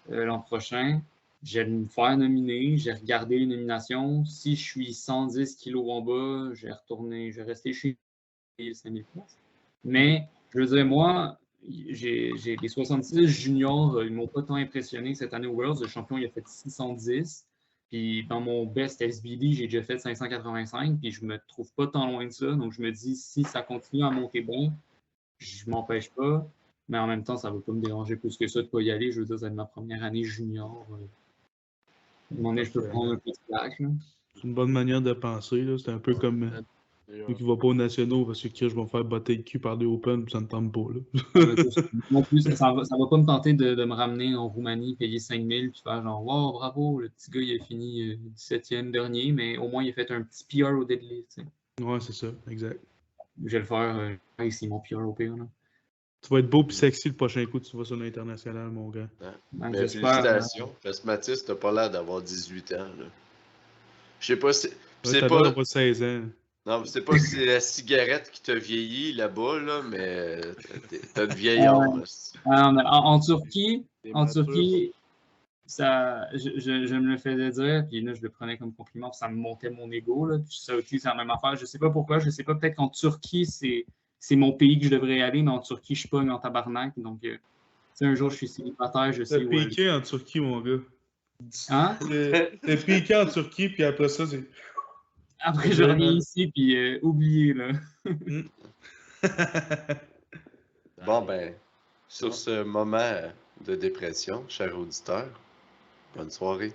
l'an prochain, je vais me faire nominer, j'ai regardé les nominations. Si je suis 110 kilos en bas, je vais retourner, je vais rester chez les 5000 places. Mais, je veux dire, moi, j'ai les 66 juniors, ils m'ont pas tant impressionné cette année au Worlds. Le champion, il a fait 610. Puis dans mon best SBD, j'ai déjà fait 585. Puis je me trouve pas tant loin de ça. Donc je me dis, si ça continue à monter bien, je m'empêche pas. Mais en même temps, ça va pas me déranger plus que ça de pas y aller. Je veux dire, c'est ma première année junior. À un moment donné, je peux prendre un peu de slack, là. C'est une bonne manière de penser, là. C'est un peu comme ceux qui ne vont pas aux nationaux parce que je vais me faire botter le cul par des Open, puis ça ne tente pas, là. Non plus, ça va pas me tenter de me ramener en Roumanie, payer 5000, puis faire genre, wow, bravo, le petit gars, il a fini 17e dernier, mais au moins, il a fait un petit PR au deadlift, tu sais. Ouais, c'est ça, exact. Je vais le faire ici, mon PR au pire, là. Tu vas être beau puis sexy le prochain coup, tu vas sur l'international, mon gars. Ouais. Ben, Mais j'espère. félicitations. Parce que Mathis, t'as pas l'air d'avoir 18 ans, là. Je sais pas si. Ouais, C'est t'as pas. l'air d'avoir 16 ans. Non, c'est pas si c'est la cigarette qui t'a vieilli là-bas, là, mais t'as de vieil homme. En Turquie, T'es en mature. Turquie, ça, je me le faisais dire, puis là, je le prenais comme compliment, puis ça me montait mon ego, là, puis ça aussi, c'est la même affaire. Je sais pas pourquoi, je sais pas, peut-être qu'en Turquie, c'est mon pays que je devrais aller, mais en Turquie, je pogne en tabarnak, donc, tu sais, un jour, je suis célibataire, je T'as sais où aller. piqué en Turquie, mon gars. Hein? T'as piqué en Turquie, puis après ça, c'est. Après, je reviens ici, puis oublié, là. Hmm. Bon, ben, sur ce moment de dépression, cher auditeur, bonne soirée.